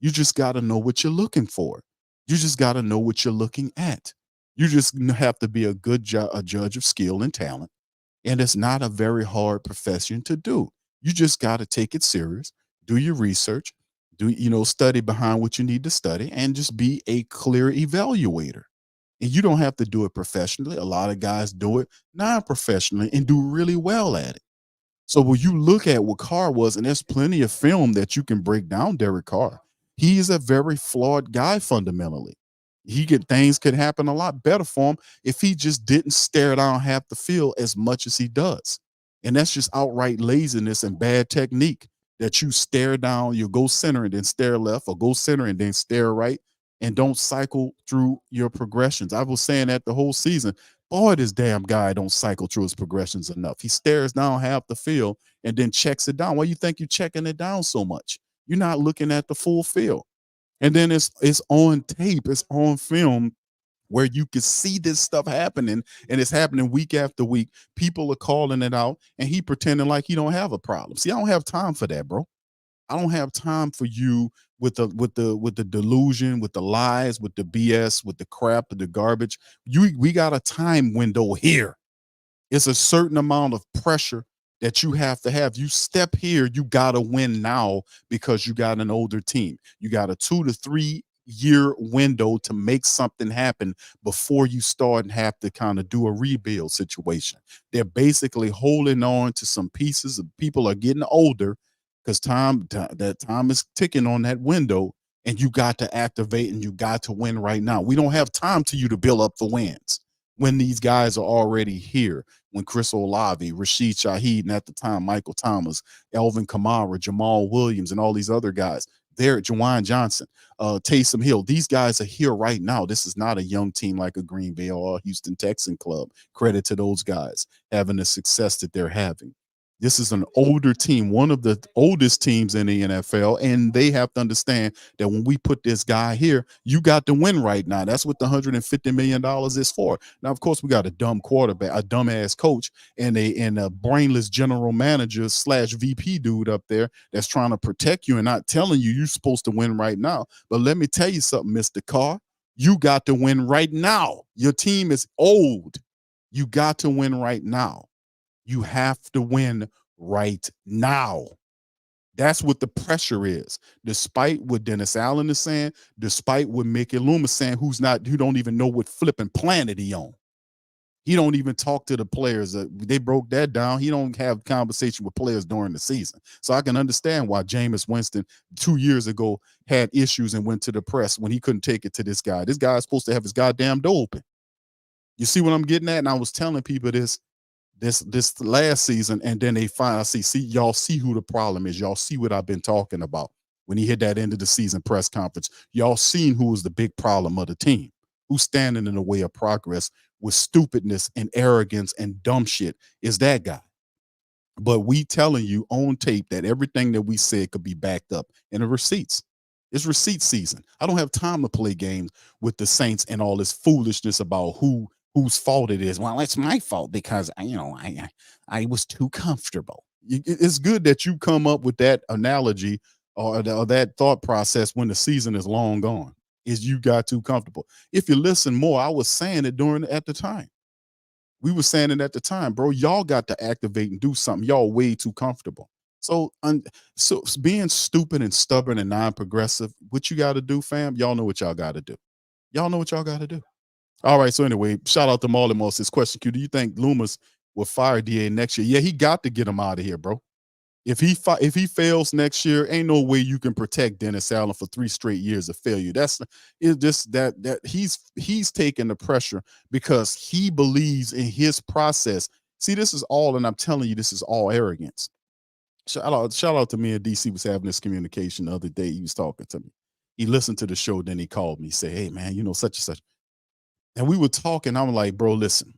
You just got to know what you're looking for. You just got to know what you're looking at. You just have to be a judge of skill and talent. And it's not a very hard profession to do. You just got to take it serious, do your research, study behind what you need to study, and just be a clear evaluator. And you don't have to do it professionally. A lot of guys do it non-professionally and do really well at it. So when you look at what Carr was, and there's plenty of film that you can break down Derek Carr, he is a very flawed guy fundamentally. Things could happen a lot better for him if he just didn't stare down half the field as much as he does. And that's just outright laziness and bad technique that you stare down, you go center and then stare left, or go center and then stare right, and don't cycle through your progressions. I was saying that the whole season. Boy, this damn guy don't cycle through his progressions enough. He stares down half the field and then checks it down. Why you think you're checking it down so much? You're not looking at the full field. And then it's on tape, it's on film where you can see this stuff happening, and it's happening week after week. People are calling it out, and he pretending like he don't have a problem. See, I don't have time for that, bro. I don't have time for you with the delusion, with the lies, with the BS, with the crap, with the garbage. We got a time window here. It's a certain amount of pressure that you have to have. You step here, you got to win now because you got an older team. You got a 2 to 3 year window to make something happen before you start and have to kind of do a rebuild situation. They're basically holding on to some pieces. Of people are getting older because time is ticking on that window, and you got to activate and you got to win right now. We don't have time to you to build up the wins when these guys are already here. When Chris Olave, Rashid Shaheed, and at the time Michael Thomas, Elvin Kamara, Jamal Williams, and all these other guys there, Jawan Johnson, Taysom Hill, these guys are here right now. This is not a young team like a Green Bay or a Houston Texan club. Credit to those guys having the success that they're having. This is an older team, one of the oldest teams in the NFL, and they have to understand that when we put this guy here, you got to win right now. That's what the $150 million is for. Now, of course, we got a dumb quarterback, a dumbass coach, and a brainless general manager / VP dude up there that's trying to protect you and not telling you you're supposed to win right now. But let me tell you something, Mr. Carr, you got to win right now. Your team is old. You got to win right now. You have to win right now. That's what the pressure is. Despite what Dennis Allen is saying, despite what Mickey Loomis is saying, who don't even know what flipping planet he on. He don't even talk to the players. They broke that down. He don't have conversation with players during the season. So I can understand why Jameis Winston 2 years ago had issues and went to the press when he couldn't take it to this guy. This guy is supposed to have his goddamn door open. You see what I'm getting at? And I was telling people this last season, and then they finally see y'all see who the problem is. Y'all see what I've been talking about when he hit that end of the season press conference. Y'all seen who was the big problem of the team, who's standing in the way of progress with stupidness and arrogance and dumb shit is that guy. But we telling you on tape that everything that we said could be backed up in the receipts. It's receipt season. I don't have time to play games with the Saints and all this foolishness about whose fault it is. Well, it's my fault because I was too comfortable. It's good that you come up with that analogy or that thought process when the season is long gone. Is you got too comfortable. If you listen more, I was saying it at the time. We were saying it at the time, bro. Y'all got to activate and do something. Y'all way too comfortable. So being stupid and stubborn and non-progressive, what you got to do, fam? Y'all know what y'all got to do. Y'all know what y'all got to do. All right. So anyway, shout out to Marley Moss. This question, Q. Do you think Loomis will fire DA next year? Yeah, he got to get him out of here, bro. If he fails next year, ain't no way you can protect Dennis Allen for 3 straight years of failure. It's just that he's taking the pressure because he believes in his process. See, this is all, and I'm telling you, this is all arrogance. Shout out to me and DC was having this communication the other day. He was talking to me. He listened to the show, then he called me, say, "Hey man, such and such." And we were talking. I'm like, "Bro, listen."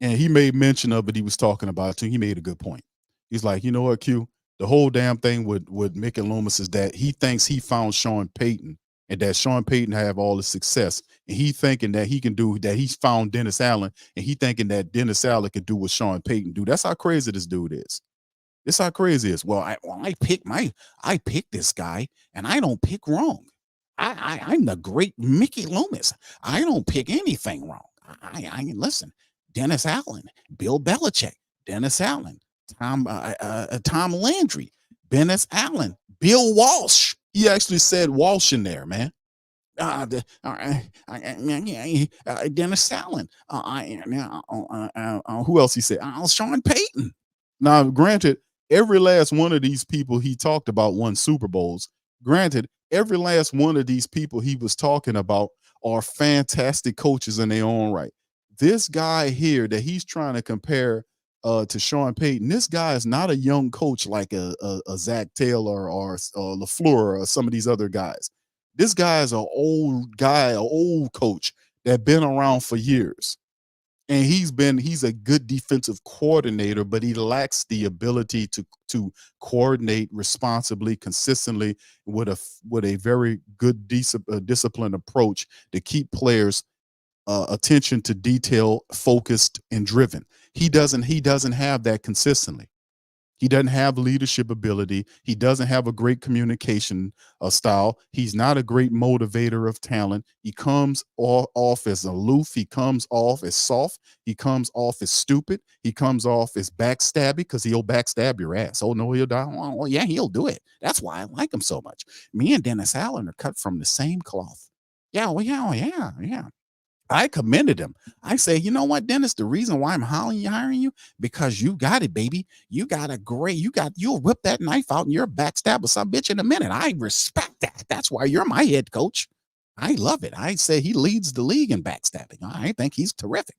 And he made mention of it. He was talking about it too. He made a good point. He's like, "You know what, Q? The whole damn thing with Mickey Loomis is that he thinks he found Sean Payton and that Sean Payton have all the success. And he thinking that he can do that. He's found Dennis Allen and he thinking that Dennis Allen can do what Sean Payton do. That's how crazy this dude is. This how crazy it is. Well, I pick this guy and I don't pick wrong. I'm the great Mickey Loomis. I don't pick anything wrong. I listen, Dennis Allen, Bill Belichick, Dennis Allen, Tom Landry, Dennis Allen, Bill Walsh. He actually said Walsh in there, man. Dennis Allen. Who else he said? Sean Payton. Now, granted, every last one of these people he talked about won Super Bowls. Granted, every last one of these people he was talking about are fantastic coaches in their own right. This guy here that he's trying to compare to Sean Payton, this guy is not a young coach like a Zach Taylor or LaFleur or some of these other guys. This guy is an old coach that been around for years. And he's a good defensive coordinator, but he lacks the ability to coordinate responsibly, consistently with a very good disciplined approach to keep players attention to detail, focused and driven. He doesn't have that consistently. He doesn't have leadership ability. He doesn't have a great communication style. He's not a great motivator of talent. He comes off as aloof. He comes off as soft. He comes off as stupid. He comes off as backstabby because he'll backstab your ass. Oh, no, he'll die. Oh, yeah, he'll do it. That's why I like him so much. Me and Dennis Allen are cut from the same cloth. Yeah, yeah. I commended him. I say, you know what, Dennis, the reason why I'm hiring you, because you got it, baby. You'll whip that knife out and you're a backstabber some bitch in a minute. I respect that. That's why you're my head coach. I love it. I say he leads the league in backstabbing. I think he's terrific.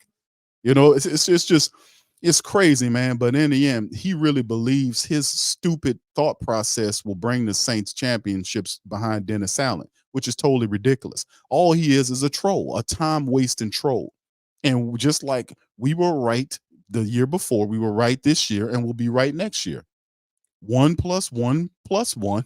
It's crazy, man. But in the end, he really believes his stupid thought process will bring the Saints championships behind Dennis Allen, which is totally ridiculous. All he is a troll, a time-wasting troll. And just like we were right the year before, we were right this year, and we'll be right next year. 1 + 1 + 1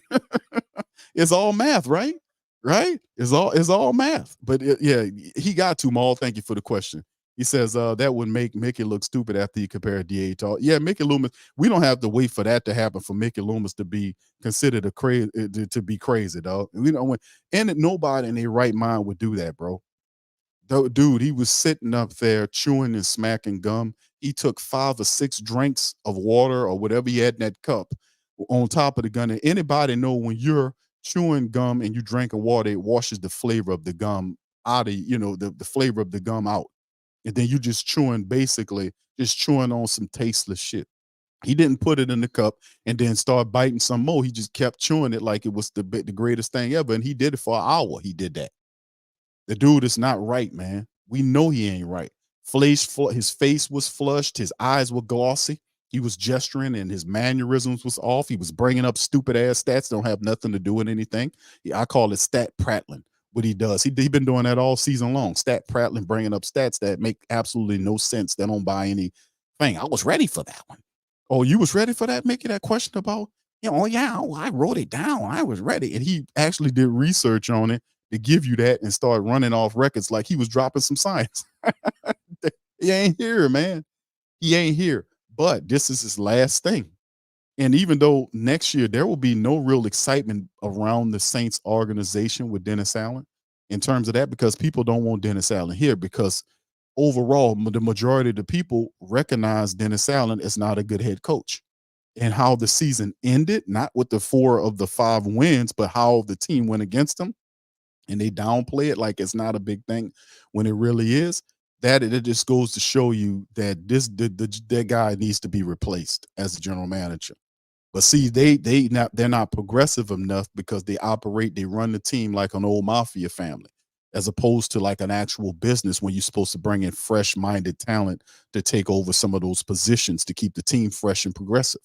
is all math, right? Right? It's all math. But he got to Maul. Thank you for the question. He says that would make Mickey look stupid after you compare DA to. Yeah, Mickey Loomis. We don't have to wait for that to happen for Mickey Loomis to be considered to be crazy, dog. We don't. And nobody in their right mind would do that, bro. Dude, he was sitting up there chewing and smacking gum. He took 5 or 6 drinks of water or whatever he had in that cup on top of the gun. And anybody know when you're chewing gum and you drinking water, it washes the flavor of the gum out of the flavor of the gum out. and then you just basically just chewing on some tasteless shit. He didn't put it in the cup and then start biting some more. He just kept chewing it like it was the greatest thing ever, and he did it for an hour. He did that. The dude is not right, man. We know he ain't right. His face was flushed. His eyes were glossy. He was gesturing and his mannerisms was off. He was bringing up stupid ass stats. Don't have nothing to do with anything. I call it stat prattling. What he does, he been doing that all season long. Stat prattling, bringing up stats that make absolutely no sense. That don't buy anything. I was ready for that one. Oh, you was ready for that? Making that question about, oh yeah, I wrote it down. I was ready. And he actually did research on it to give you that and start running off records like he was dropping some science. He ain't here, man. He ain't here. But this is his last thing. And even though next year there will be no real excitement around the Saints organization with Dennis Allen in terms of that, because people don't want Dennis Allen here, because overall, the majority of the people recognize Dennis Allen as not a good head coach. And how the season ended, not with the 4 of the 5 wins, but how the team went against them, and they downplay it like it's not a big thing when it really is. That it just goes to show you that that guy needs to be replaced as a general manager. But see, they're not progressive enough, because they run the team like an old mafia family, as opposed to like an actual business when you're supposed to bring in fresh-minded talent to take over some of those positions to keep the team fresh and progressive.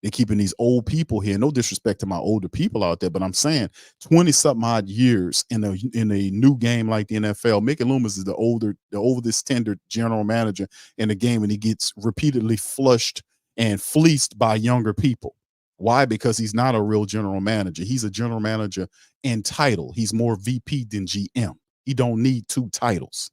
They're keeping these old people here. No disrespect to my older people out there, but I'm saying 20-something odd years in a new game like the NFL. Mickey Loomis is the oldest tenured general manager in the game, and he gets repeatedly flushed and fleeced by younger people. Why? Because he's not a real general manager. He's a general manager in title. He's more VP than GM. He don't need 2 titles.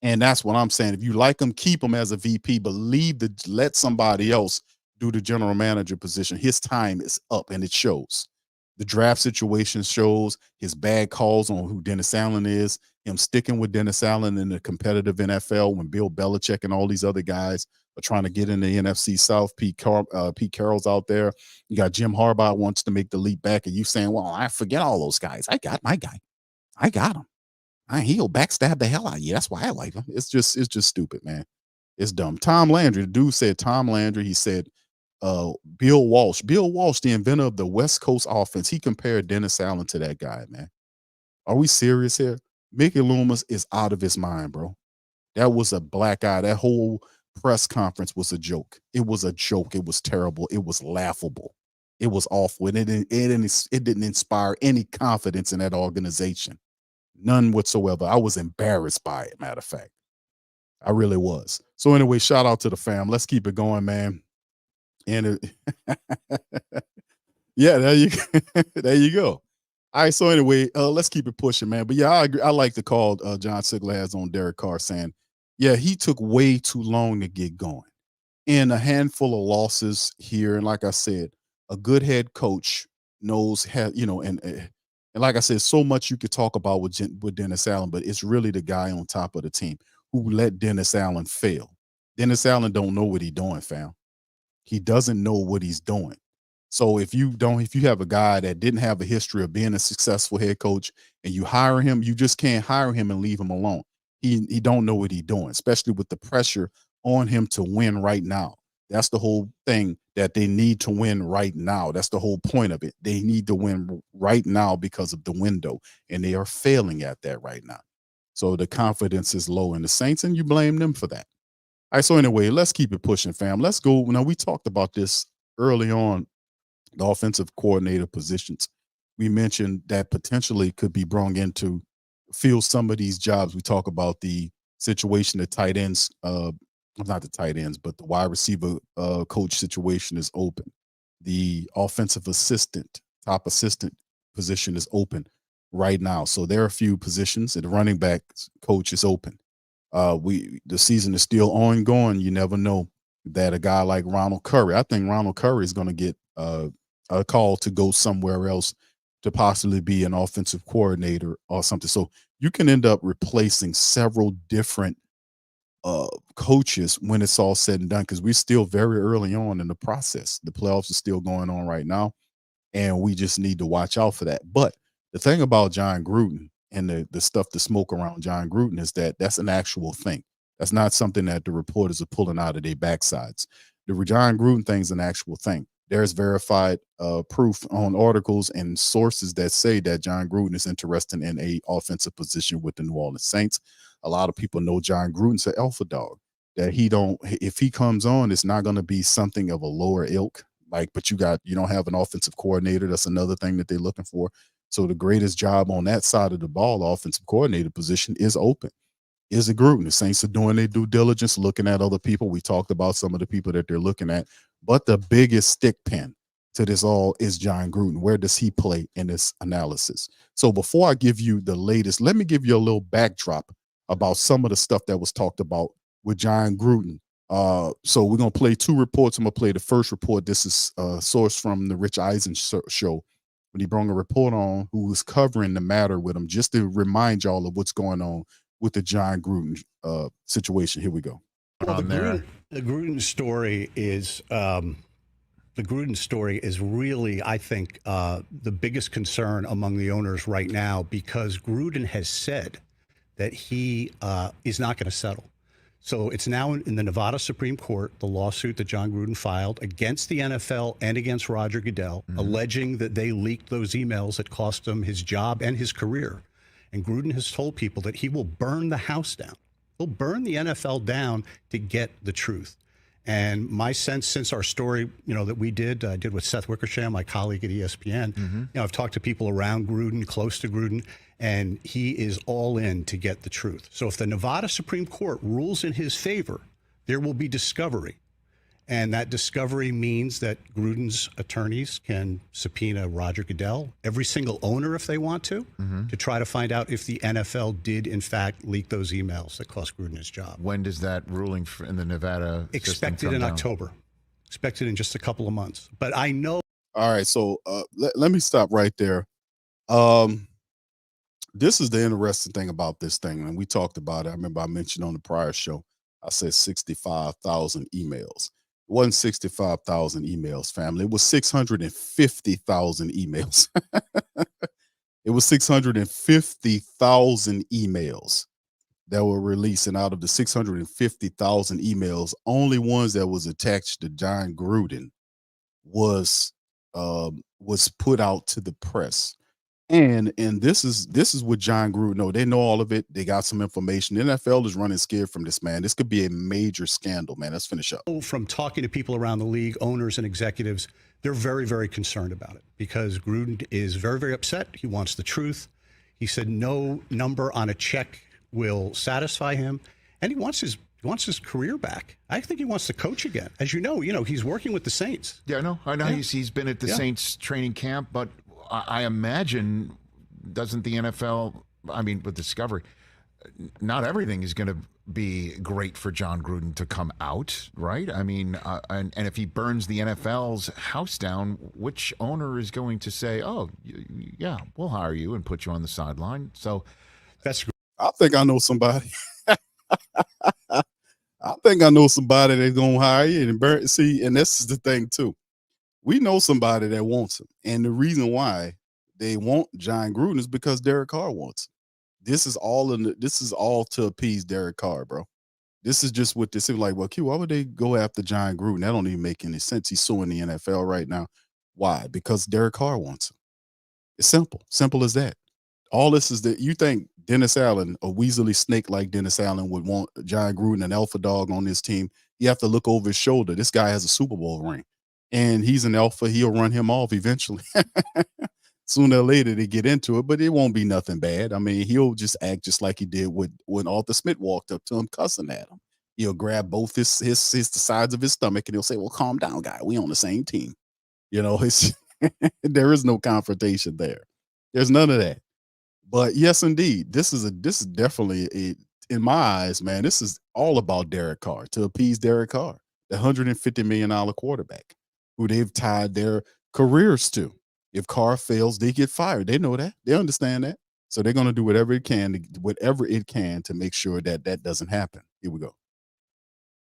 And that's what I'm saying. If you like him, keep him as a VP, but let somebody else do the general manager position. His time is up, and it shows. The draft situation shows his bad calls on who Dennis Allen is, him sticking with Dennis Allen in the competitive NFL when Bill Belichick and all these other guys are trying to get in the NFC South. Pete Carroll's out there. You got Jim Harbaugh wants to make the leap back, and you saying, well, I forget all those guys. I got my guy. I got him. He'll backstab the hell out of you. That's why I like him. It's just stupid, man. It's dumb. Tom Landry, the dude said, he said, Bill Walsh, the inventor of the West Coast offense, he compared Dennis Allen to that guy, man. Are we serious here? Mickey Loomis is out of his mind, bro. That was a black eye. That whole press conference was a joke. It was a joke. It was terrible. It was laughable. It was awful. And it didn't inspire any confidence in that organization. None whatsoever. I was embarrassed by it, matter of fact. I really was. So anyway, shout out to the fam. Let's keep it going, man. And yeah, there you go. All right, so anyway, let's keep it pushing, man. But yeah, I agree. I like the call John Sigler has on Derek Carr, saying, yeah, he took way too long to get going. And a handful of losses here. And like I said, a good head coach knows how, and like I said, so much you could talk about with Dennis Allen, but it's really the guy on top of the team who let Dennis Allen fail. Dennis Allen don't know what he's doing, fam. He doesn't know what he's doing. So if you have a guy that didn't have a history of being a successful head coach and you hire him, you just can't hire him and leave him alone. He don't know what he's doing, especially with the pressure on him to win right now. That's the whole thing, that they need to win right now. That's the whole point of it. They need to win right now because of the window, and they are failing at that right now. So the confidence is low in the Saints, and you blame them for that. All right, so anyway, let's keep it pushing, fam. Let's go. Now, we talked about this early on, the offensive coordinator positions. We mentioned that potentially could be brought in to fill some of these jobs. We talk about the situation, the tight ends, not the tight ends, but the wide receiver coach situation is open. The offensive assistant, top assistant position is open right now. So there are a few positions, and the running back coach is open. The season is still ongoing. You never know that a guy like Ronald Curry, I think Ronald Curry is going to get a call to go somewhere else to possibly be an offensive coordinator or something. So you can end up replacing several different coaches when it's all said and done, because we're still very early on in the process. The playoffs are still going on right now, and we just need to watch out for that. But the thing about Jon Gruden and the stuff, the smoke around Jon Gruden, is that that's an actual thing. That's not something that the reporters are pulling out of their backsides. The Jon Gruden thing is an actual thing. There's verified proof on articles and sources that say that Jon Gruden is interested in a offensive position with the New Orleans Saints. A lot of people know Jon Gruden's an alpha dog. That if he comes on, it's not going to be something of a lower ilk. But you don't have an offensive coordinator. That's another thing that they're looking for. So the greatest job on that side of the ball, the offensive coordinator position, is open. Is it Gruden? The Saints are doing their due diligence, looking at other people. We talked about some of the people that they're looking at. But the biggest stick pin to this all is Jon Gruden. Where does he play in this analysis? So before I give you the latest, let me give you a little backdrop about some of the stuff that was talked about with Jon Gruden. So we're going to play two reports. I'm going to play the first report. This is sourced from the Rich Eisen show when he brought a report on who was covering the matter with him, just to remind y'all of what's going on with the Jon Gruden situation. Here we go. Well, the Gruden story is really, I think, the biggest concern among the owners right now, because Gruden has said that he is not going to settle. So it's now in the Nevada Supreme Court, the lawsuit that Jon Gruden filed against the NFL and against Roger Goodell, alleging that they leaked those emails that cost him his job and his career. And Gruden has told people that he will burn the house down. He'll burn the NFL down to get the truth. And my sense, since our story, that we did with Seth Wickersham, my colleague at ESPN, I've talked to people around Gruden, close to Gruden, and he is all in to get the truth. So if the Nevada Supreme Court rules in his favor, there will be discovery. And that discovery means that Gruden's attorneys can subpoena Roger Goodell, every single owner if they want to try to find out if the NFL did, in fact, leak those emails that cost Gruden his job. When does that ruling in the Nevada expected in October? Expected in just a couple of months. But I know. All right, so let me stop right there. This is the interesting thing about this thing, and we talked about it. I remember I mentioned on the prior show, I said 65,000 emails. It wasn't 65,000 emails, family. It was 650,000 emails. It was 650,000 emails that were released. And out of the 650,000 emails, only ones that was attached to Jon Gruden was put out to the press. And this is what Jon Gruden know. They know all of it. They got some information. The NFL is running scared from this, man. This could be a major scandal, man. Let's finish up. From talking to people around the league, owners and executives, they're very, very concerned about it, because Gruden is very, very upset. He wants the truth. He said no number on a check will satisfy him, and he wants his career back. I think he wants to coach again. As you know, he's working with the Saints. Yeah, I know. Yeah. He's been at the Saints training camp, but I imagine, doesn't the NFL, with Discovery, not everything is going to be great for Jon Gruden to come out, right? And if he burns the NFL's house down, which owner is going to say, oh, yeah, we'll hire you and put you on the sideline? So that's. I think I know somebody. I think I know somebody that's going to hire you and burn. See, and this is the thing, too. We know somebody that wants him. And the reason why they want Jon Gruden is because Derek Carr wants him. This is all to appease Derek Carr, bro. This is just what this is like. Well, Q, why would they go after Jon Gruden? That don't even make any sense. He's suing the NFL right now. Why? Because Derek Carr wants him. It's simple as that. All this is that you think Dennis Allen, a weaselly snake like Dennis Allen, would want Jon Gruden, an alpha dog on his team. You have to look over his shoulder. This guy has a Super Bowl ring. And he's an alpha. He'll run him off eventually. Sooner or later they get into it, but it won't be nothing bad. He'll just act just like he did when Arthur Smith walked up to him cussing at him. He'll grab both the sides of his stomach and he'll say, well, calm down, guy. We on the same team. There is no confrontation there. There's none of that. But yes, indeed, this is definitely in my eyes, man, this is all about Derek Carr, to appease Derek Carr, the $150 million quarterback who they've tied their careers to. If Carr fails, they get fired. They know that. They understand that. So they're going to do whatever it can to make sure that doesn't happen. Here we go.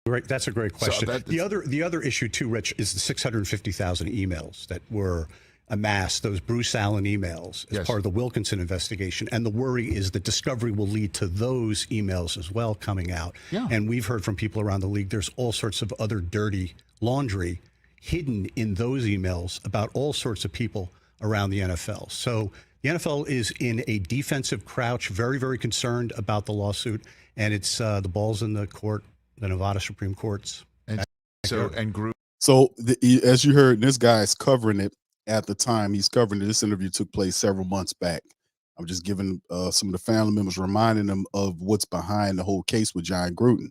Right, that's a great question. The other issue too, Rich, is the 650,000 emails that were amassed those Bruce Allen emails as Yes. part of the Wilkinson investigation. And the worry is that discovery will lead to those emails as well coming out. Yeah. And we've heard from people around the league, there's all sorts of other dirty laundry hidden in those emails about all sorts of people around the NFL. So the NFL is in a defensive crouch, very, very concerned about the lawsuit. And it's the ball's in the court, the Nevada Supreme Court's. And Gruden. So as you heard, this guy's covering it at the time. He's covering it. This interview took place several months back. I'm just giving some of the family members, reminding them of what's behind the whole case with Jon Gruden.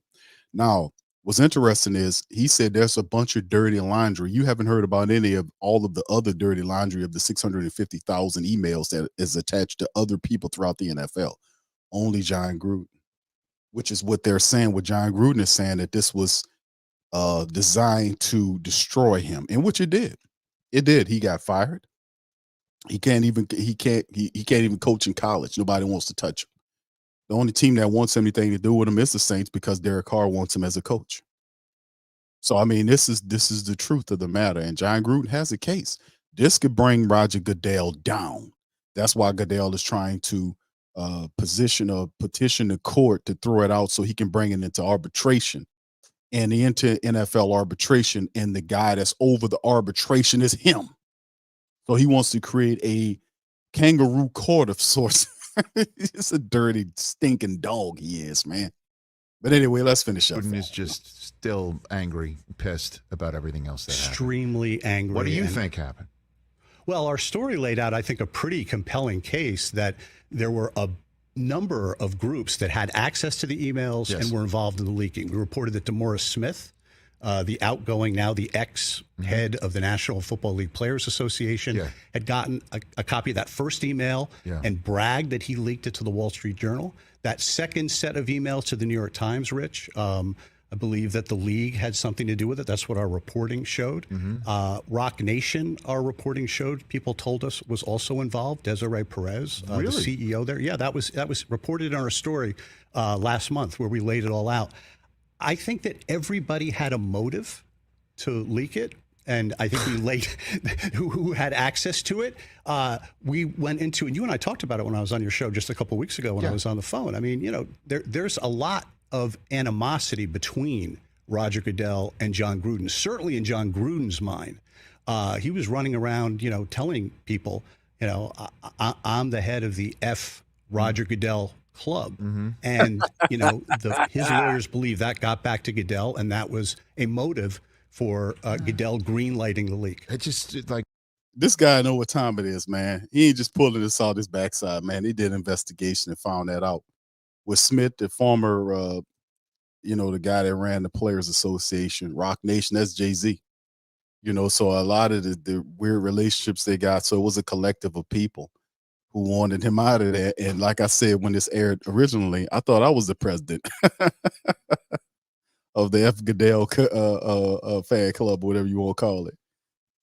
Now, what's interesting is he said there's a bunch of dirty laundry. You haven't heard about any of all of the other dirty laundry of the 650,000 emails that is attached to other people throughout the NFL. Only Jon Gruden, which is what they're saying. What Jon Gruden is saying, that this was designed to destroy him, and which it did. It did. He got fired. He can't even coach in college. Nobody wants to touch him. The only team that wants anything to do with him is the Saints, because Derek Carr wants him as a coach. So I mean, this is the truth of the matter, and Jon Gruden has a case. This could bring Roger Goodell down. That's why Goodell is trying to petition the court to throw it out so he can bring it into arbitration, and into NFL arbitration, and the guy that's over the arbitration is him. So he wants to create a kangaroo court of sorts. It's a dirty, stinking dog he is, man. But anyway, let's finish up. Gruden is just still angry, pissed about everything else that happened. Extremely angry. What do you think happened? Well, our story laid out, I think, a pretty compelling case that there were a number of groups that had access to the emails Yes. and were involved in the leaking. We reported that DeMaurice Smith, the outgoing, now the ex-head of the National Football League Players Association, Yeah. had gotten a copy of that first email and bragged that he leaked it to the Wall Street Journal. That second set of emails to the New York Times, Rich, I believe that the league had something to do with it. That's what our reporting showed. Rock Nation, our reporting showed, people told us, was also involved. Desiree Perez, the CEO there. Yeah, that was reported in our story last month, where we laid it all out. I think that everybody had a motive to leak it, and I think we laid who had access to it. We went into, and you and I talked about it when I was on your show just a couple of weeks ago when I was on the phone. I mean, you know, there's a lot of animosity between Roger Goodell and Jon Gruden. Certainly in Jon Gruden's mind, he was running around, you know, telling people, you know, I'm the head of the Roger Goodell club. And, you know, his lawyers believe that got back to Goodell, and that was a motive for Goodell greenlighting the leak. It just like, This guy know what time it is, man. He ain't just pulling this out his backside, man. He did an investigation and found that out. With Smith, the former, you know, the guy that ran the Players Association, Rock Nation, that's Jay-Z. You know, so a lot of the weird relationships they got. So it was a collective of people who wanted him out of there. And like I said, when this aired originally, I thought I was the president of the F. Goodell fan club, whatever you want to call it.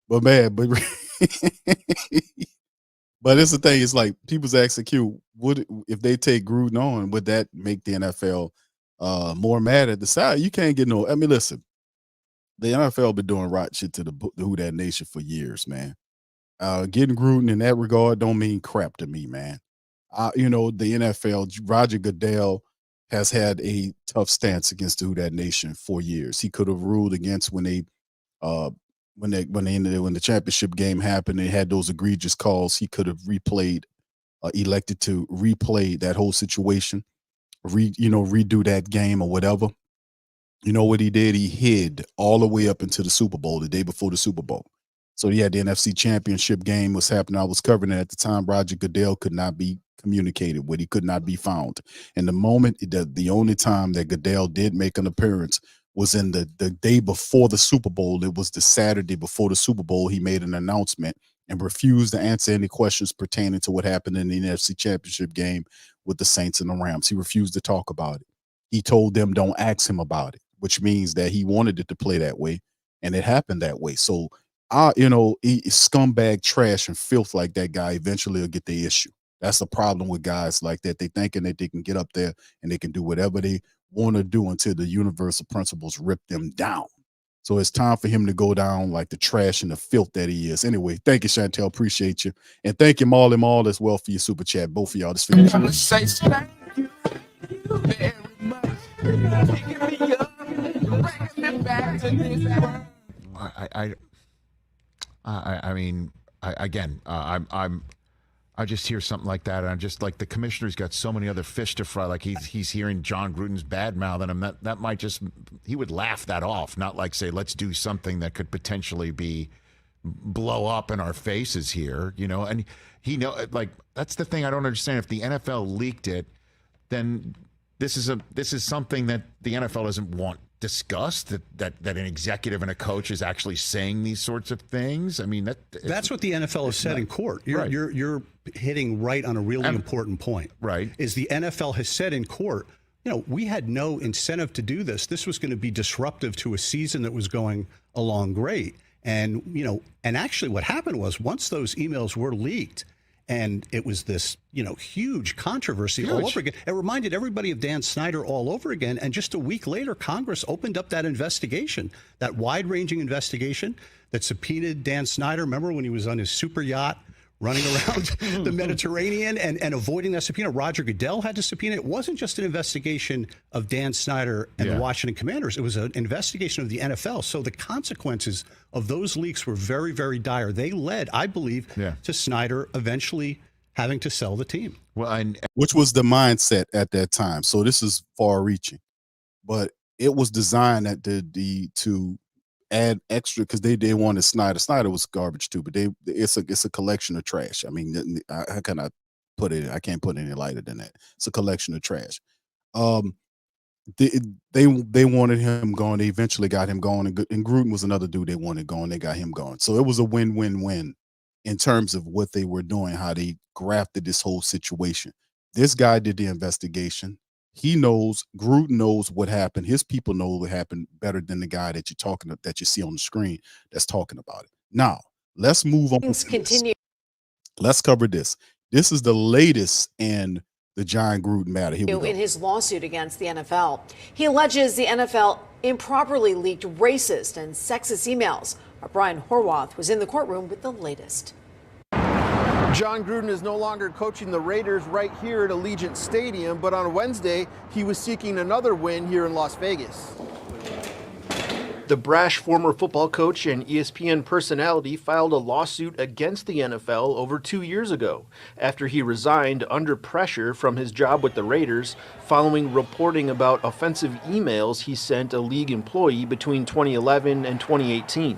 But man, but it's the thing. It's like people's asking Q, would if they take Gruden on, would that make the NFL more mad at the side? You can't get no. I mean, listen, the NFL been doing right shit to the Who That Nation for years, man. Getting Gruden in that regard don't mean crap to me, man. You know, the NFL, Roger Goodell has had a tough stance against the Who That Nation for years. He could have ruled against when the championship game happened, they had those egregious calls. He could have elected to replay that whole situation, redo that game or whatever. You know what he did? He hid all the way up into the Super Bowl, the day before the Super Bowl. So he had the NFC Championship game was happening. I was covering it at the time. Roger Goodell could not be communicated with. He could not be found. And the only time that Goodell did make an appearance was in the day before the Super Bowl. It was the Saturday before the Super Bowl. He made an announcement and refused to answer any questions pertaining to what happened in the NFC Championship game with the Saints and the Rams. He refused to talk about it. He told them don't ask him about it, which means that he wanted it to play that way, and it happened that way. So, scumbag trash and filth like that guy eventually will get the issue. That's the problem with guys like that. They thinking that they can get up there and they can do whatever they want to do until the universal principles rip them down. So it's time for him to go down like the trash and the filth that he is. Anyway, thank you, Chantel. Appreciate you. And thank you, Maul as well for your super chat. Both of y'all. This video. Thank you very much. Picking me up and bringing me back to this world. I just hear something like that, and I'm just like, the commissioner's got so many other fish to fry. Like he's hearing Jon Gruden's bad mouth, and that might just, he would laugh that off, not like say, let's do something that could potentially be blow up in our faces here, you know. And he like, that's the thing I don't understand. If the NFL leaked it, then this is something that the NFL doesn't want discussed, that an executive and a coach is actually saying these sorts of things. I mean, that's what the NFL has said in court. You're hitting right on a really important point. Right. Is the NFL has said in court, you know, we had no incentive to do this. This was going to be disruptive to a season that was going along great. And, you know, and actually what happened was, once those emails were leaked, and it was this, you know, huge controversy all over again. It reminded everybody of Dan Snyder all over again. And just a week later, Congress opened up that investigation, that wide-ranging investigation that subpoenaed Dan Snyder. Remember when he was on his super yacht running around the Mediterranean and avoiding that subpoena? Roger Goodell had to subpoena. It wasn't just an investigation of Dan Snyder and the Washington Commanders. It was an investigation of the NFL. So the consequences of those leaks were very, very dire. They led, I believe, to Snyder eventually having to sell the team. Well, which was the mindset at that time. So this is far-reaching, but it was designed to add extra, because they wanted Snyder. Snyder was garbage too, but it's a collection of trash. I mean, how can I put it? I can't put any lighter than that. It's a collection of trash. They wanted him gone. They eventually got him gone, and Gruden was another dude they wanted gone. They got him gone. So it was a win-win-win in terms of what they were doing, how they grafted this whole situation. This guy did the investigation. He knows, Gruden knows what happened. His people know what happened better than the guy that you see on the screen that's talking about it. Now, let's move on. Continue. Let's cover this. This is the latest in the Jon Gruden matter. Here we go. In his lawsuit against the NFL, he alleges the NFL improperly leaked racist and sexist emails. Our Brian Horwath was in the courtroom with the latest. Jon Gruden is no longer coaching the Raiders right here at Allegiant Stadium, but on Wednesday, he was seeking another win here in Las Vegas. The brash former football coach and ESPN personality filed a lawsuit against the NFL over 2 years ago after he resigned under pressure from his job with the Raiders following reporting about offensive emails he sent a league employee between 2011 and 2018.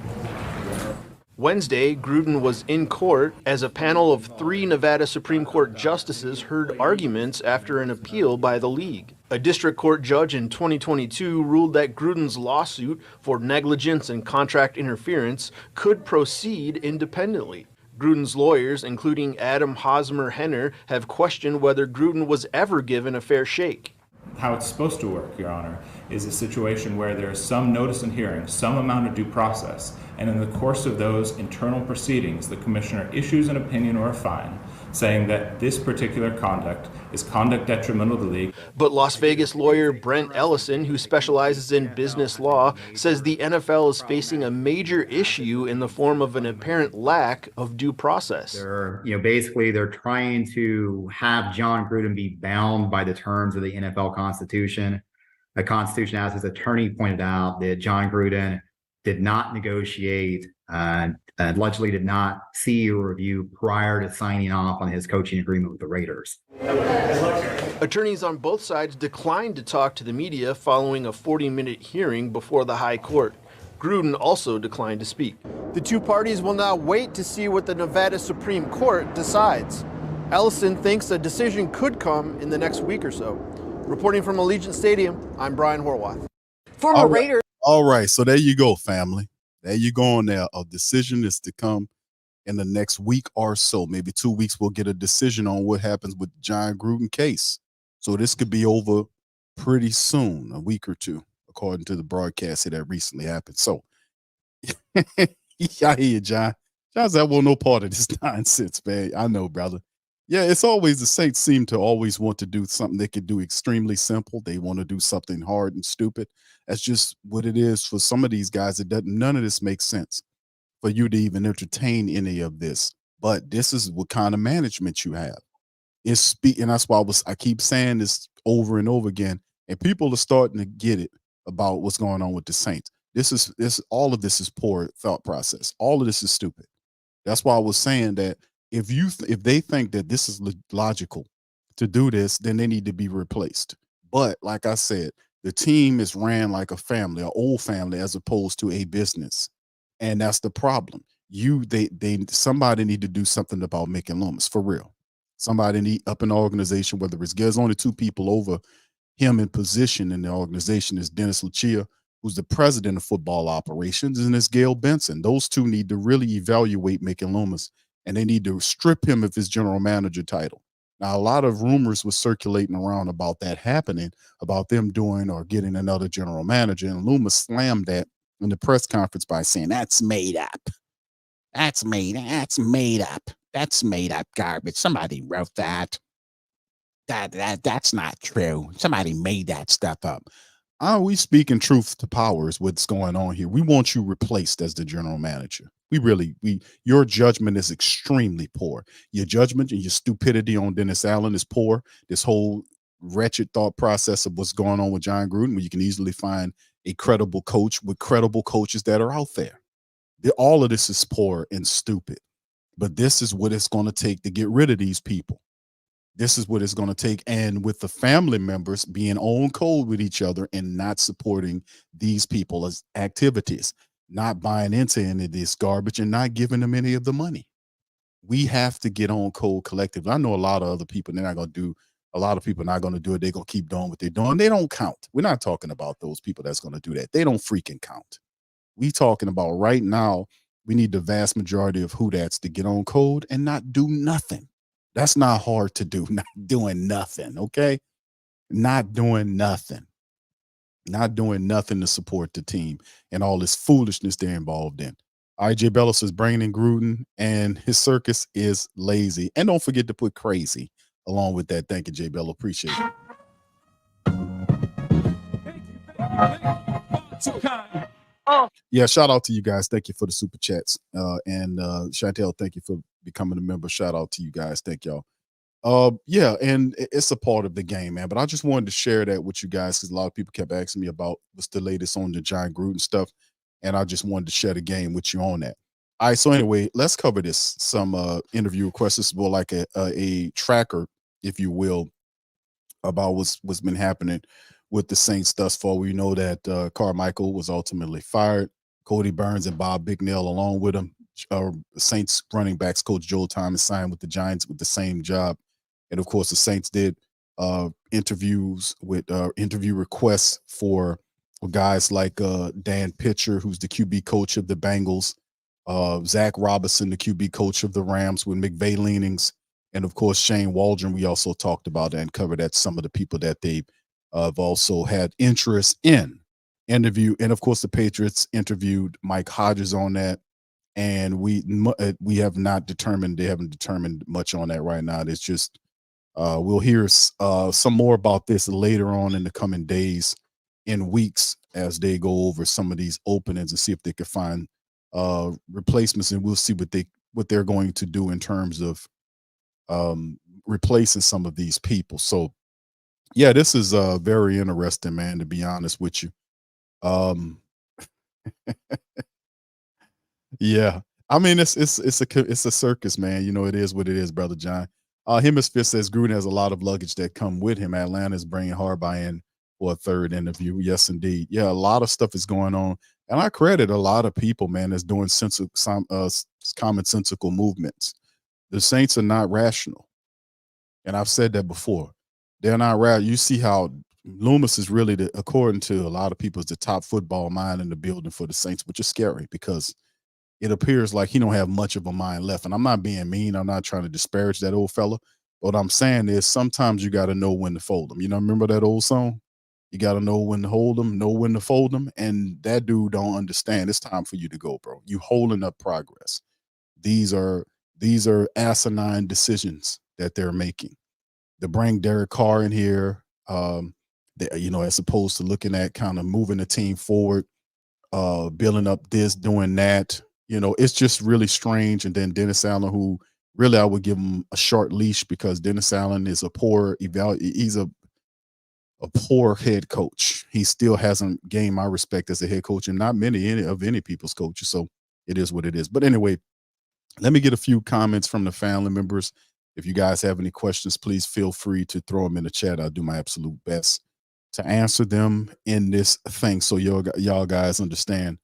Wednesday, Gruden was in court as a panel of 3 Nevada Supreme Court justices heard arguments after an appeal by the league. A district court judge in 2022 ruled that Gruden's lawsuit for negligence and contract interference could proceed independently. Gruden's lawyers, including Adam Hosmer-Henner, have questioned whether Gruden was ever given a fair shake. How it's supposed to work, Your Honor, is a situation where there is some notice and hearing, some amount of due process, and in the course of those internal proceedings, the commissioner issues an opinion or a fine saying that this particular conduct is conduct detrimental to the league. But Las Vegas lawyer Brent Ellison, who specializes in business law, says the NFL is facing a major issue in the form of an apparent lack of due process. Basically they're trying to have Jon Gruden be bound by the terms of the NFL Constitution. The Constitution, as his attorney pointed out, that Jon Gruden did not negotiate, allegedly did not see or review prior to signing off on his coaching agreement with the Raiders. Attorneys on both sides declined to talk to the media following a 40-minute hearing before the high court. Gruden also declined to speak. The two parties will now wait to see what the Nevada Supreme Court decides. Ellison thinks a decision could come in the next week or so. Reporting from Allegiant Stadium, I'm Brian Horwath. Former Raiders. All right, so there you go, family. There you go on there. A decision is to come in the next week or so. Maybe 2 weeks, we'll get a decision on what happens with the Jon Gruden case. So this could be over pretty soon, a week or two, according to the broadcast that recently happened. So I hear you, John. John's like, well, no part of this nonsense, man. I know, brother. Yeah, it's always the Saints seem to always want to do something they could do extremely simple. They want to do something hard and stupid. That's just what it is for some of these guys. It doesn't. None of this makes sense for you to even entertain any of this. But this is what kind of management you have. And that's why I keep saying this over and over again. And people are starting to get it about what's going on with the Saints. This all of this is poor thought process. All of this is stupid. That's why I was saying that if they think that this is logical to do this, then they need to be replaced. But like I said, the team is ran like a family, an old family, as opposed to a business, and that's the problem. Somebody need to do something about Mickey Loomis for real. Somebody need up in the organization, whether it's there's only two people over him in position in the organization is Dennis Lucia, who's the president of football operations, and it's Gail Benson. Those two need to really evaluate Mickey Loomis, and they need to strip him of his general manager title. Now, a lot of rumors were circulating around about that happening, about them doing or getting another general manager, and Loomis slammed that in the press conference by saying, "That's made up. That's made up. That's made up garbage. Somebody wrote that. That's not true. Somebody made that stuff up." Are we speaking truth to power is what's going on here. We want you replaced as the general manager. Your judgment is extremely poor. Your judgment and your stupidity on Dennis Allen is poor. This whole wretched thought process of what's going on with Jon Gruden, where you can easily find a credible coach with credible coaches that are out there. All of this is poor and stupid. But this is what it's going to take to get rid of these people. This is what it's going to take. And with the family members being on code with each other and not supporting these people's activities, not buying into any of this garbage and not giving them any of the money. We have to get on code collectively. I know a lot of other people, they're not going to do, a lot of people are not going to do it. They're going to keep doing what they're doing. They don't count. We're not talking about those people that's going to do that. They don't freaking count. We talking about right now, we need the vast majority of who-dats to get on code and not do nothing. That's not hard to do. Not doing nothing, okay? Not doing nothing. Not doing nothing to support the team and all this foolishness they're involved in. IJ Bella says bringing in Gruden and his circus is lazy. And don't forget to put crazy along with that. Thank you, J Bella. Appreciate it. Yeah, shout out to you guys. Thank you for the super chats. And Chantel, thank you for becoming a member. Shout out to you guys. Thank y'all. Yeah, and it's a part of the game, man. But I just wanted to share that with you guys because a lot of people kept asking me about what's the latest on the Jon Gruden stuff. And I just wanted to share the game with you on that. All right, so anyway, let's cover this. Some interview requests. This is more like a tracker, if you will, about what's been happening with the Saints thus far. We know that Carmichael was ultimately fired. Cody Burns and Bob Bignell along with him. Saints running backs coach Joel Thomas signed with the Giants with the same job. And of course, the Saints did interviews with interview requests for guys like Dan Pitcher, who's the QB coach of the Bengals, Zach Robinson, the QB coach of the Rams with McVay leanings, and of course, Shane Waldron. We also talked about that and covered that some of the people that they've also had interest in interview. And of course, the Patriots interviewed Mike Hodges on that. And we have not determined, they haven't determined much on that right now. It's just, we'll hear some more about this later on in the coming days and weeks as they go over some of these openings and see if they can find replacements. And we'll see what they're going to do in terms of replacing some of these people. So yeah, this is very interesting, man, to be honest with you. Yeah, I mean it's a circus, man. You know, it is what it is, brother John. Hemisphere says Gruden has a lot of luggage that come with him. Atlanta's bringing Harbaugh in for a third interview. Yes, indeed. Yeah, a lot of stuff is going on, and I credit a lot of people, man, that's doing commonsensical movements. The Saints are not rational, and I've said that before. They're not rational. You see how Loomis is really, according to a lot of people, is the top football mind in the building for the Saints, which is scary because it appears like he don't have much of a mind left. And I'm not being mean. I'm not trying to disparage that old fella. What I'm saying is sometimes you got to know when to fold them. You know, remember that old song? You got to know when to hold them, know when to fold them. And that dude don't understand. It's time for you to go, bro. You holding up progress. These are asinine decisions that they're making. To bring Derek Carr in here, as opposed to looking at kind of moving the team forward, building up this, doing that, it's just really strange. And then Dennis Allen, who really I would give him a short leash, because Dennis Allen is he's a poor head coach. He still hasn't gained my respect as a head coach, and not any people's coaches. So it is what it is. But anyway, let me get a few comments from the family members. If you guys have any questions, please feel free to throw them in the chat. I'll do my absolute best to answer them in this thing, so y'all guys understand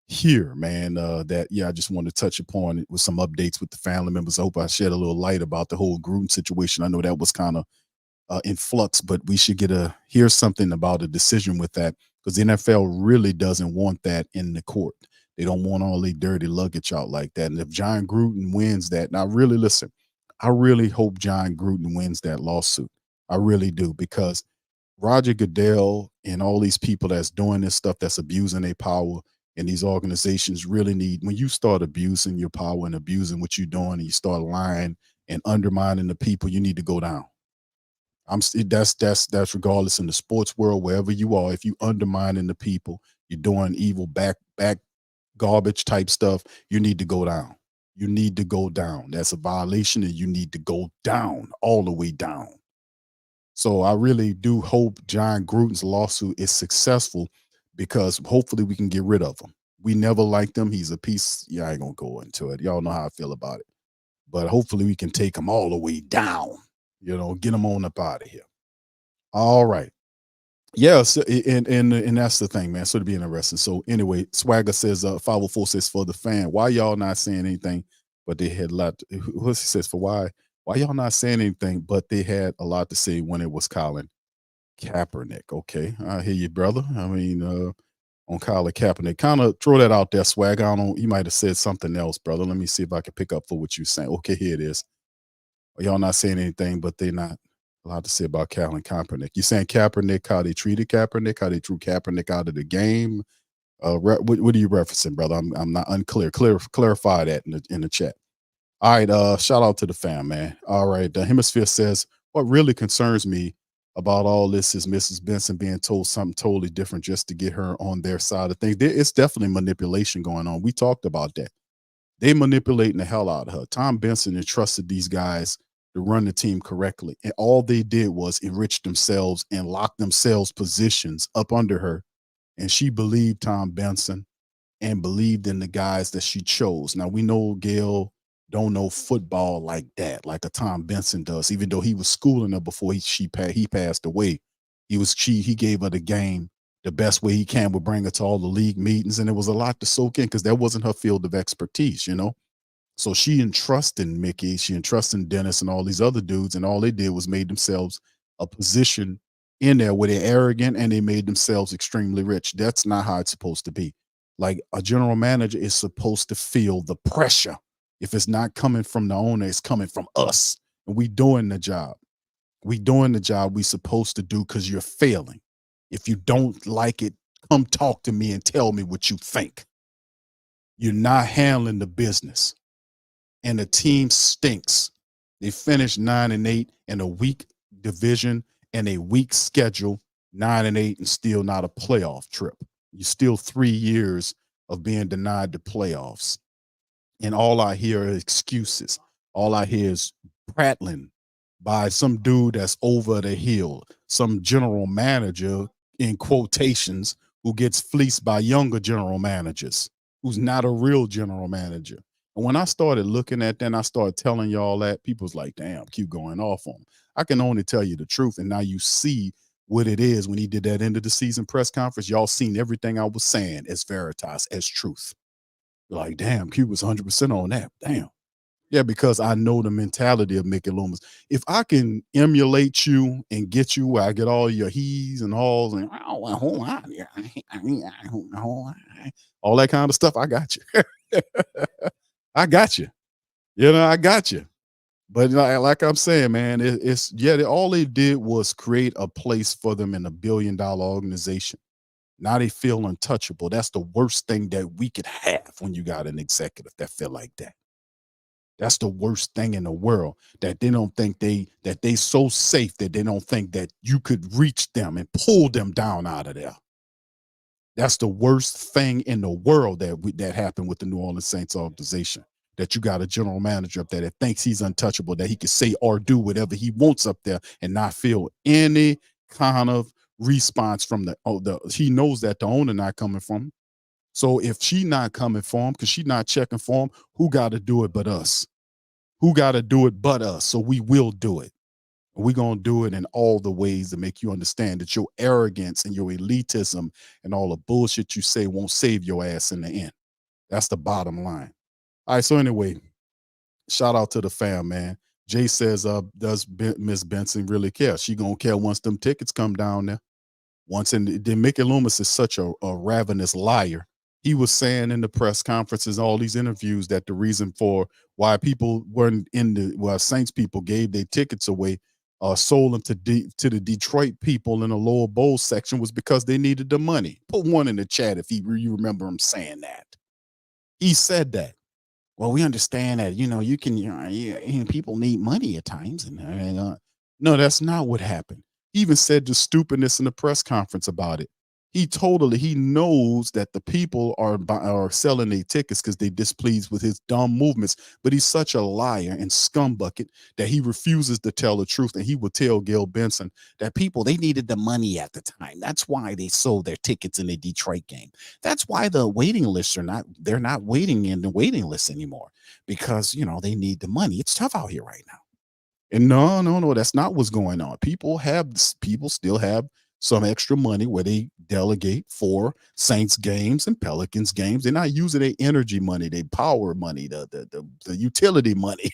here, man, I just want to touch upon it with some updates with the family members. I hope I shed a little light about the whole Gruden situation. I know that was kind of in flux, but we should hear something about a decision with that, because the NFL really doesn't want that in the court. They don't want all the dirty luggage out like that. And if Jon Gruden wins that, now really listen, I really hope Jon Gruden wins that lawsuit. I really do, because Roger Goodell and all these people that's doing this stuff, that's abusing their power, and these organizations really need, when you start abusing your power and abusing what you're doing, and you start lying and undermining the people, you need to go down. That's regardless in the sports world, wherever you are. If you undermining the people, you're doing evil back garbage type stuff, you need to go down. You need to go down. That's a violation, and you need to go down, all the way down. So I really do hope Jon Gruden's lawsuit is successful, because hopefully we can get rid of him. We never liked him. He's a piece. Yeah, I ain't gonna go into it. Y'all know how I feel about it. But hopefully we can take him all the way down. Get him on up out of here. All right. Yeah, so, and that's the thing, man. So to be interesting. So anyway, Swagger says, 504 says, for the fan, why y'all not saying anything? But they had a lot. What he says, for why y'all not saying anything? But they had a lot to say when it was Colin Kaepernick. Okay, I hear you, brother. I mean, on Colin Kaepernick, kind of throw that out there, Swagger. I don't know. You might have said something else, brother. Let me see if I can pick up for what you're saying. Okay, here it is. Y'all not saying anything, but they not a lot to say about Colin Kaepernick. You saying Kaepernick, how they treated Kaepernick, how they threw Kaepernick out of the game? What are you referencing, brother? I'm not unclear. Clarify that in the chat. All right, shout out to the fam, man. All right, the Hemisphere says, what really concerns me about all this is Mrs. Benson being told something totally different just to get her on their side of things. It's definitely manipulation going on. We talked about that. They manipulating the hell out of her. Tom Benson entrusted these guys to run the team correctly, and all they did was enrich themselves and lock themselves positions up under her. And she believed Tom Benson and believed in the guys that she chose. Now we know Gail don't know football like that, like a Tom Benson does. Even though he was schooling her before he passed away, he gave her the game the best way he can, would bring her to all the league meetings, and it was a lot to soak in, because that wasn't her field of expertise, So she entrusted Mickey, she entrusted Dennis and all these other dudes, and all they did was made themselves a position in there where they're arrogant, and they made themselves extremely rich. That's not how it's supposed to be. Like, a general manager is supposed to feel the pressure. If it's not coming from the owner, it's coming from us. And we doing the job. We doing the job we supposed to do, because you're failing. If you don't like it, come talk to me and tell me what you think. You're not handling the business. And the team stinks. They finished 9-8 in a weak division and a weak schedule, 9-8, and still not a playoff trip. You're still 3 years of being denied the playoffs. And all I hear are excuses. All I hear is prattling by some dude that's over the hill, some general manager, in quotations, who gets fleeced by younger general managers, who's not a real general manager. And when I started looking at that, and I started telling y'all that, people was like, damn, keep going off on him. I can only tell you the truth. And now you see what it is when he did that end of the season press conference. Y'all seen everything I was saying as veritas, as truth. You're like, damn, Q was 100% on that. Damn. Yeah, because I know the mentality of Mickey Loomis. If I can emulate you and get you where I get all your he's and alls and all that kind of stuff, I got you. I got you. I got you. But like I'm saying, man, all they did was create a place for them in a $1 billion organization. Now they feel untouchable. That's the worst thing that we could have when you got an executive that feel like that. That's the worst thing in the world, that they don't think that they so safe that they don't think that you could reach them and pull them down out of there. That's the worst thing in the world that happened with the New Orleans Saints organization. That you got a general manager up there that thinks he's untouchable, that he can say or do whatever he wants up there and not feel any kind of response from he knows that the owner not coming from him. So if she not coming for him because she not checking for him, who got to do it but us? Who got to do it but us? So we will do it. We're going to do it in all the ways to make you understand that your arrogance and your elitism and all the bullshit you say won't save your ass in the end. That's the bottom line. All right, so anyway, shout out to the fam, man. Jay says, does Miss Benson really care? She going to care once them tickets come down there. Then Mickey Loomis is such a ravenous liar. He was saying in the press conferences, all these interviews, that the reason for why people weren't Saints people gave their tickets away, sold them to the Detroit people in the lower bowl section, was because they needed the money. Put one in the chat if you remember him saying that. He said that. Well, we understand that, you can, people need money at times. No, that's not what happened. He even said the stupidness in the press conference about it. He knows that the people are selling their tickets because they're displeased with his dumb movements, but he's such a liar and scumbucket that he refuses to tell the truth. And he will tell Gail Benson that people, they needed the money at the time. That's why they sold their tickets in the Detroit game. That's why the waiting lists they're not waiting in the waiting lists anymore, because, they need the money. It's tough out here right now. And no, that's not what's going on. People still have some extra money where they delegate for Saints games and Pelicans games. They're not using their energy money, their power money, the utility money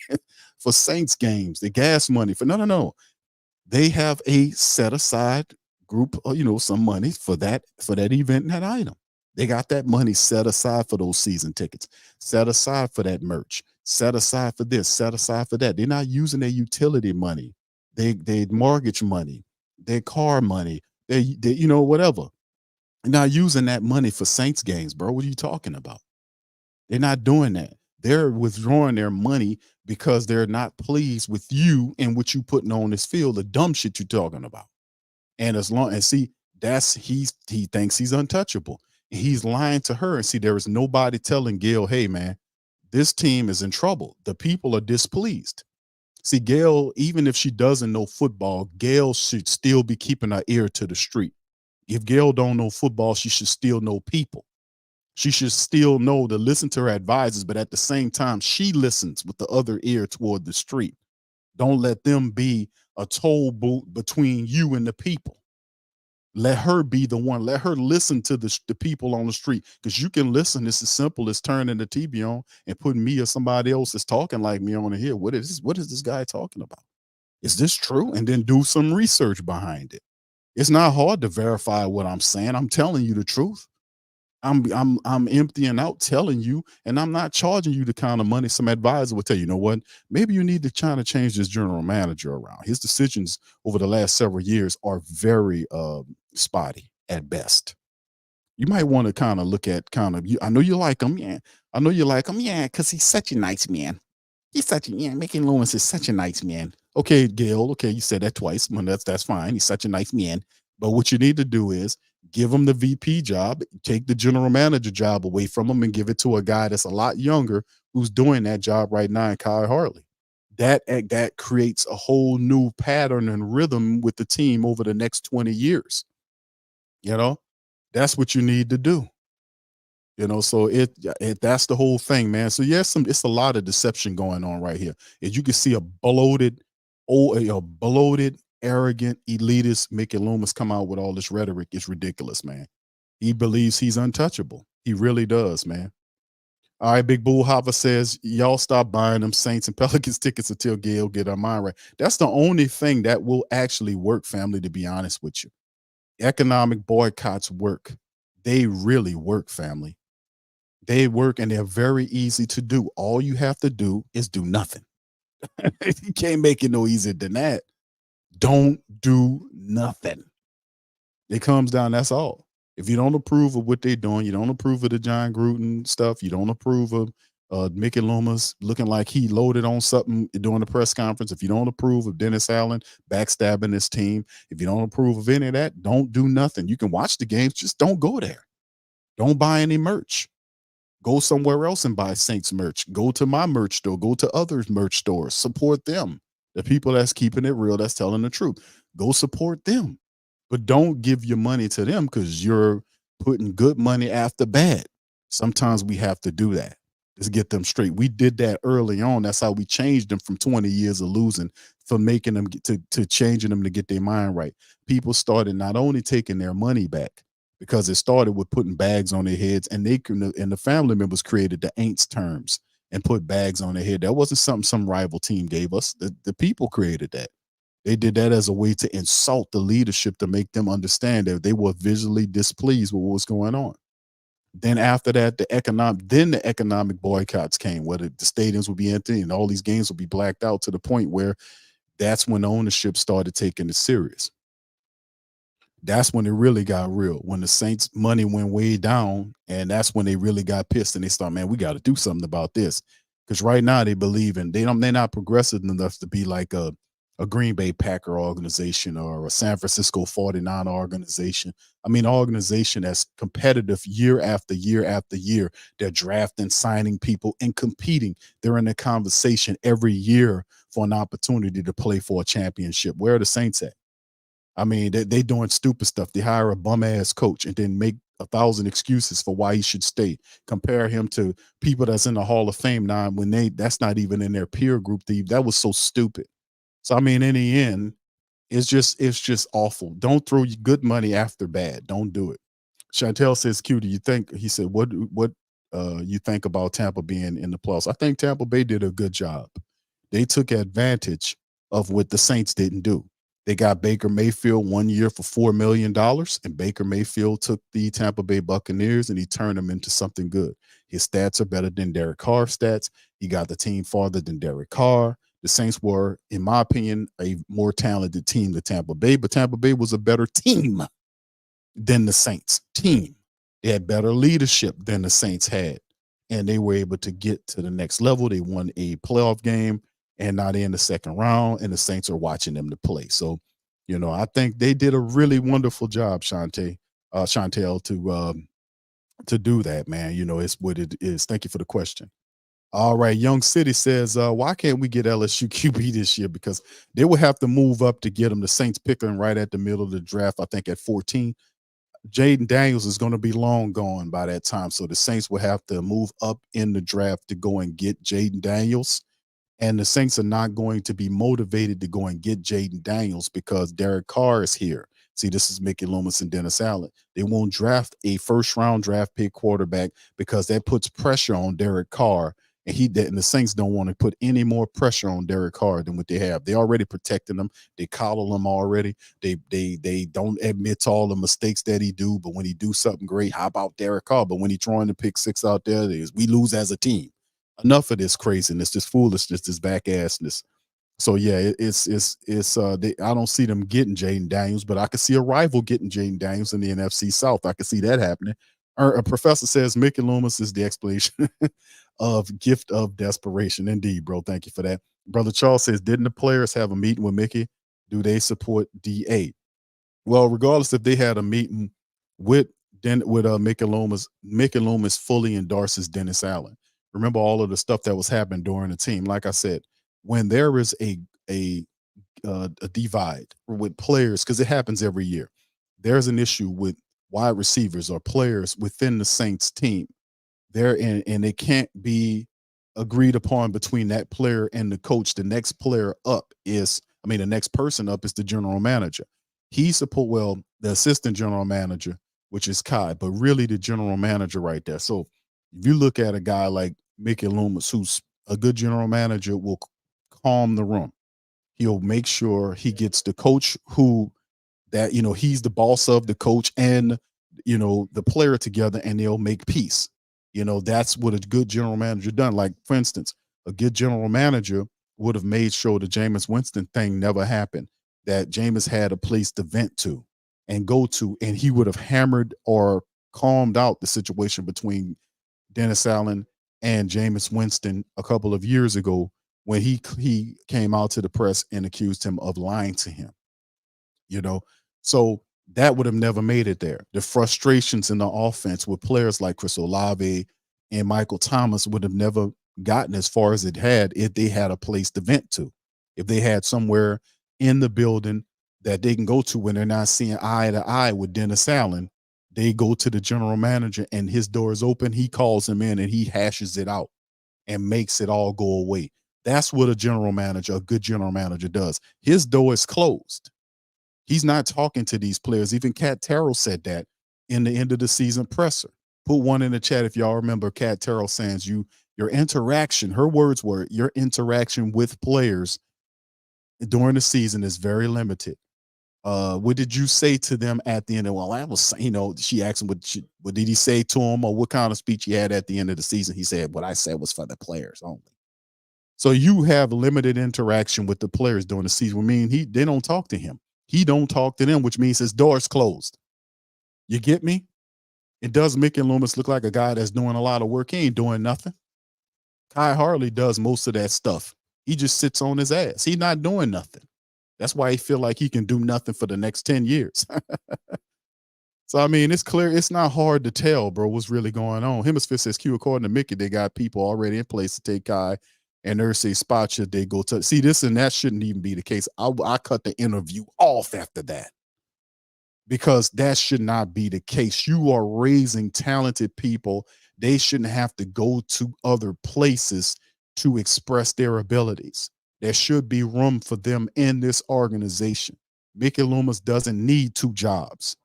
for Saints games, the gas money for no. They have a set aside group, some money for that event and that item. They got that money set aside for those season tickets, set aside for that merch, set aside for this, set aside for that. They're not using their utility money, their mortgage money, their car money, they whatever. They're not using that money for Saints games, bro. What are you talking about? They're not doing that. They're withdrawing their money because they're not pleased with you and what you putting on this field, the dumb shit you're talking about. And he thinks he's untouchable. And he's lying to her. And see, there is nobody telling Gail, hey, man, this team is in trouble. The people are displeased. See, Gail, even if she doesn't know football, Gail should still be keeping her ear to the street. If Gail don't know football, she should still know people. She should still know to listen to her advisors, but at the same time, she listens with the other ear toward the street. Don't let them be a toll booth between you and the people. Let her be the one. Let her listen to the people on the street, because you can listen. It's as simple as turning the TV on and putting me or somebody else that's talking like me on here. What is this guy talking about? Is this true? And then do some research behind it. It's not hard to verify what I'm saying. I'm telling you the truth. I'm emptying out, telling you, and I'm not charging you the kind of money some advisor would tell you. You know what? Maybe you need to try to change this general manager around. His decisions over the last several years are very spotty at best. You might want to kind of look at I know you like him, yeah. I know you like him, yeah, because he's such a nice man. Mickey Loomis is such a nice man. Okay, Gail, okay, you said that twice. Well, that's fine. He's such a nice man. But what you need to do is give him the VP job, take the general manager job away from him, and give it to a guy that's a lot younger who's doing that job right now, in Kyle Hartley. That creates a whole new pattern and rhythm with the team over the next 20 years. That's what you need to do. So that's the whole thing, man. So yes, it's a lot of deception going on right here. As you can see, a bloated, arrogant, elitist Mickey Loomis come out with all this rhetoric. It's ridiculous, man. He believes he's untouchable. He really does, man. All right, Big Bull Hopper says, y'all stop buying them Saints and Pelicans tickets until Gail get her mind right. That's the only thing that will actually work, family, to be honest with you. Economic boycotts work. They really work, family. They work, and they're very easy to do. All you have to do is do nothing. You can't make it no easier than that. Don't do nothing. It comes down, that's all. If you don't approve of what they're doing, you don't approve of the Jon Gruden stuff, you don't approve of Mickey Loomis looking like he loaded on something during the press conference. If you don't approve of Dennis Allen backstabbing his team, if you don't approve of any of that, don't do nothing. You can watch the games, just don't go there. Don't buy any merch. Go somewhere else and buy Saints merch. Go to my merch store. Go to others' merch stores. Support them. The people that's keeping it real, that's telling the truth. Go support them. But don't give your money to them because you're putting good money after bad. Sometimes we have to do that. Let's get them straight. We did that early on. That's how we changed them from 20 years of losing, from making them to changing them to get their mind right. People started not only taking their money back, because it started with putting bags on their heads, and the family members created the ain'ts terms and put bags on their head. That wasn't something some rival team gave us. The people created that. They did that as a way to insult the leadership, to make them understand that they were visually displeased with what was going on. Then after that, the economic boycotts came, where the stadiums would be empty and all these games would be blacked out, to the point where that's when ownership started taking it serious. That's when it really got real, when the Saints' money went way down, and that's when they really got pissed and they thought, man, we got to do something about this. Because right now they believe in, they're not progressive enough to be like a Green Bay Packer organization or a San Francisco 49 organization. I mean, an organization that's competitive year after year after year. They're drafting, signing people, and competing. They're in a conversation every year for an opportunity to play for a championship. Where are the Saints at? I mean, they doing stupid stuff. They hire a bum-ass coach and then make 1,000 excuses for why he should stay. Compare him to people that's in the Hall of Fame now, when that's not even in their peer group. That was so stupid. So, I mean, in the end, it's just awful. Don't throw good money after bad. Don't do it. Chantel says, Q, do you think, he said, what you think about Tampa being in the playoffs? I think Tampa Bay did a good job. They took advantage of what the Saints didn't do. They got Baker Mayfield 1 year for $4 million, and Baker Mayfield took the Tampa Bay Buccaneers and he turned them into something good. His stats are better than Derek Carr's stats. He got the team farther than Derek Carr. The Saints were, in my opinion, a more talented team than Tampa Bay, but Tampa Bay was a better team than the Saints team. They had better leadership than the Saints had, and they were able to get to the next level. They won a playoff game, and now they're in the second round, and the Saints are watching them to play. So, I think they did a really wonderful job, Chantel, to do that, man. It's what it is. Thank you for the question. All right, Young City says, why can't we get LSU QB this year? Because they will have to move up to get them. The Saints pick them right at the middle of the draft, I think at 14. Jaden Daniels is going to be long gone by that time, so the Saints will have to move up in the draft to go and get Jaden Daniels. And the Saints are not going to be motivated to go and get Jaden Daniels because Derek Carr is here. See, this is Mickey Loomis and Dennis Allen. They won't draft a first-round draft pick quarterback because that puts pressure on Derek Carr, and the Saints don't want to put any more pressure on Derek Carr than what they have. They already protecting him. They coddle him already. They don't admit to all the mistakes that he do, but when he do something great, how about Derek Carr? But when he throwing the pick six out there, we lose as a team. Enough of this craziness, this foolishness, this back-assness. So yeah, I don't see them getting Jaden Daniels, but I could see a rival getting Jaden Daniels in the NFC South. I could see that happening. A professor says Mickey Loomis is the explanation of gift of desperation. Indeed, bro. Thank you for that. Brother Charles says, didn't the players have a meeting with Mickey? Do they support DA? Well, regardless if they had a meeting with Mickey Loomis fully endorses Dennis Allen. Remember all of the stuff that was happening during the team. Like I said, when there is a divide with players, because it happens every year, there's an issue with wide receivers or players within the Saints team. And they can't be agreed upon between that player and the coach. The next person up is the general manager. The assistant general manager, which is Kai, but really the general manager right there. So if you look at a guy like Mickey Loomis, who's a good general manager, will calm the room. He'll make sure he gets the coach he's the boss of the coach and, the player together, and they'll make peace. That's what a good general manager done. Like, for instance, a good general manager would have made sure the Jameis Winston thing never happened, that Jameis had a place to vent to and go to, and he would have hammered or calmed out the situation between Dennis Allen and Jameis Winston a couple of years ago when he came out to the press and accused him of lying to him. You know, so that would have never made it there. The frustrations in the offense with players like Chris Olave and Michael Thomas would have never gotten as far as it had if they had a place to vent to, if they had somewhere in the building that they can go to when they're not seeing eye to eye with Dennis Allen. They go to the general manager and his door is open. He calls him in and he hashes it out and makes it all go away. That's what a good general manager does. His door is closed. He's not talking to these players. Even Cat Terrell said that in the end of the season presser. Put one in the chat if y'all remember Cat Terrell saying your interaction, her words were, your interaction with players during the season is very limited. What did you say to them at the end? Well, I was, she asked him what did he say to him or what kind of speech he had at the end of the season. He said, what I said was for the players only. So you have limited interaction with the players during the season. I mean, they don't talk to him. He don't talk to them, which means his door's closed. You get me? It does Mickey Loomis look like a guy that's doing a lot of work. He ain't doing nothing. Kai Harley does most of that stuff. He just sits on his ass. He's not doing nothing. That's why he feel like he can do nothing for the next 10 years. So, I mean, it's clear. It's not hard to tell, bro, what's really going on. Hemisphere says, Q, according to Mickey, they got people already in place to take Kai and there's a spot should they go to. See, this and that shouldn't even be the case. I cut the interview off after that because that should not be the case. You are raising talented people. They shouldn't have to go to other places to express their abilities. There should be room for them in this organization. Mickey Loomis doesn't need 2 jobs.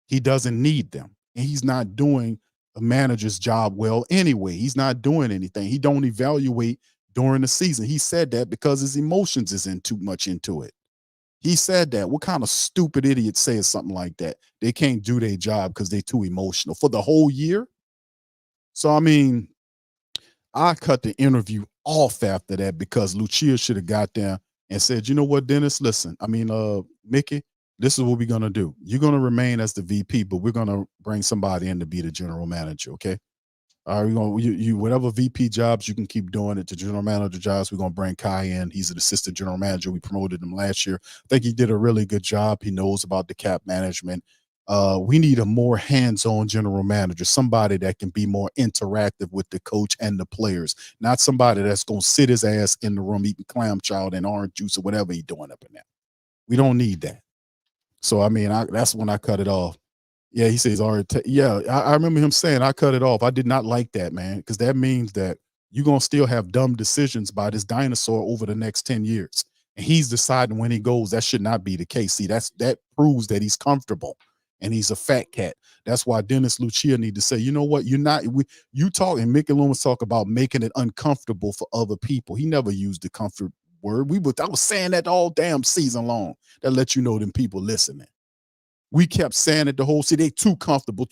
He doesn't need them. And he's not doing a manager's job well anyway. He's not doing anything. He don't evaluate during the season. He said that because his emotions isn't too much into it. He said that. What kind of stupid idiot says something like that? They can't do their job because they're too emotional for the whole year. So, I mean, I cut the interview off after that because Lucia should have got there and said, you know what, Dennis, listen, Mickey, this is what we're going to do. You're going to remain as the VP, but we're going to bring somebody in to be the general manager. Okay. All right, we're going you whatever VP jobs you can keep doing it to general manager jobs. We're going to bring Kai in. He's an assistant general manager. We promoted him last year. I think he did a really good job. He knows about the cap management. We need a more hands-on general manager, somebody that can be more interactive with the coach and the players, not somebody that's going to sit his ass in the room eating clam chowder and orange juice or whatever he's doing up in there. We don't need that. So, I mean, that's when I cut it off. Yeah, he says, I remember him saying I cut it off. I did not like that, man, because that means that you're going to still have dumb decisions by this dinosaur over the next 10 years. And he's deciding when he goes. That should not be the case. See, that proves that he's comfortable and he's a fat cat. That's why Dennis Lucia need to say, you know what, you talk, and Mickey Loomis talk about making it uncomfortable for other people. He never used the comfort word. I was saying that all damn season long. That let you know them people listening. We kept saying it the whole season. They too comfortable.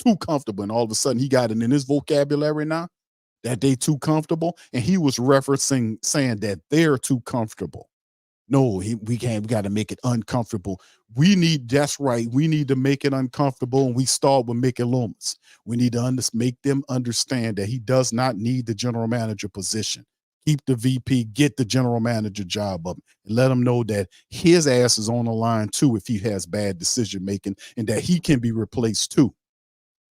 And all of a sudden he got it in his vocabulary now that they too comfortable. And he was saying that they're too comfortable. No, we got to make it uncomfortable. That's right. We need to make it uncomfortable. And we start with Mickey Loomis. We need to make them understand that he does not need the general manager position. Keep the VP, get the general manager job up, and let him know that his ass is on the line too if he has bad decision making and that he can be replaced too.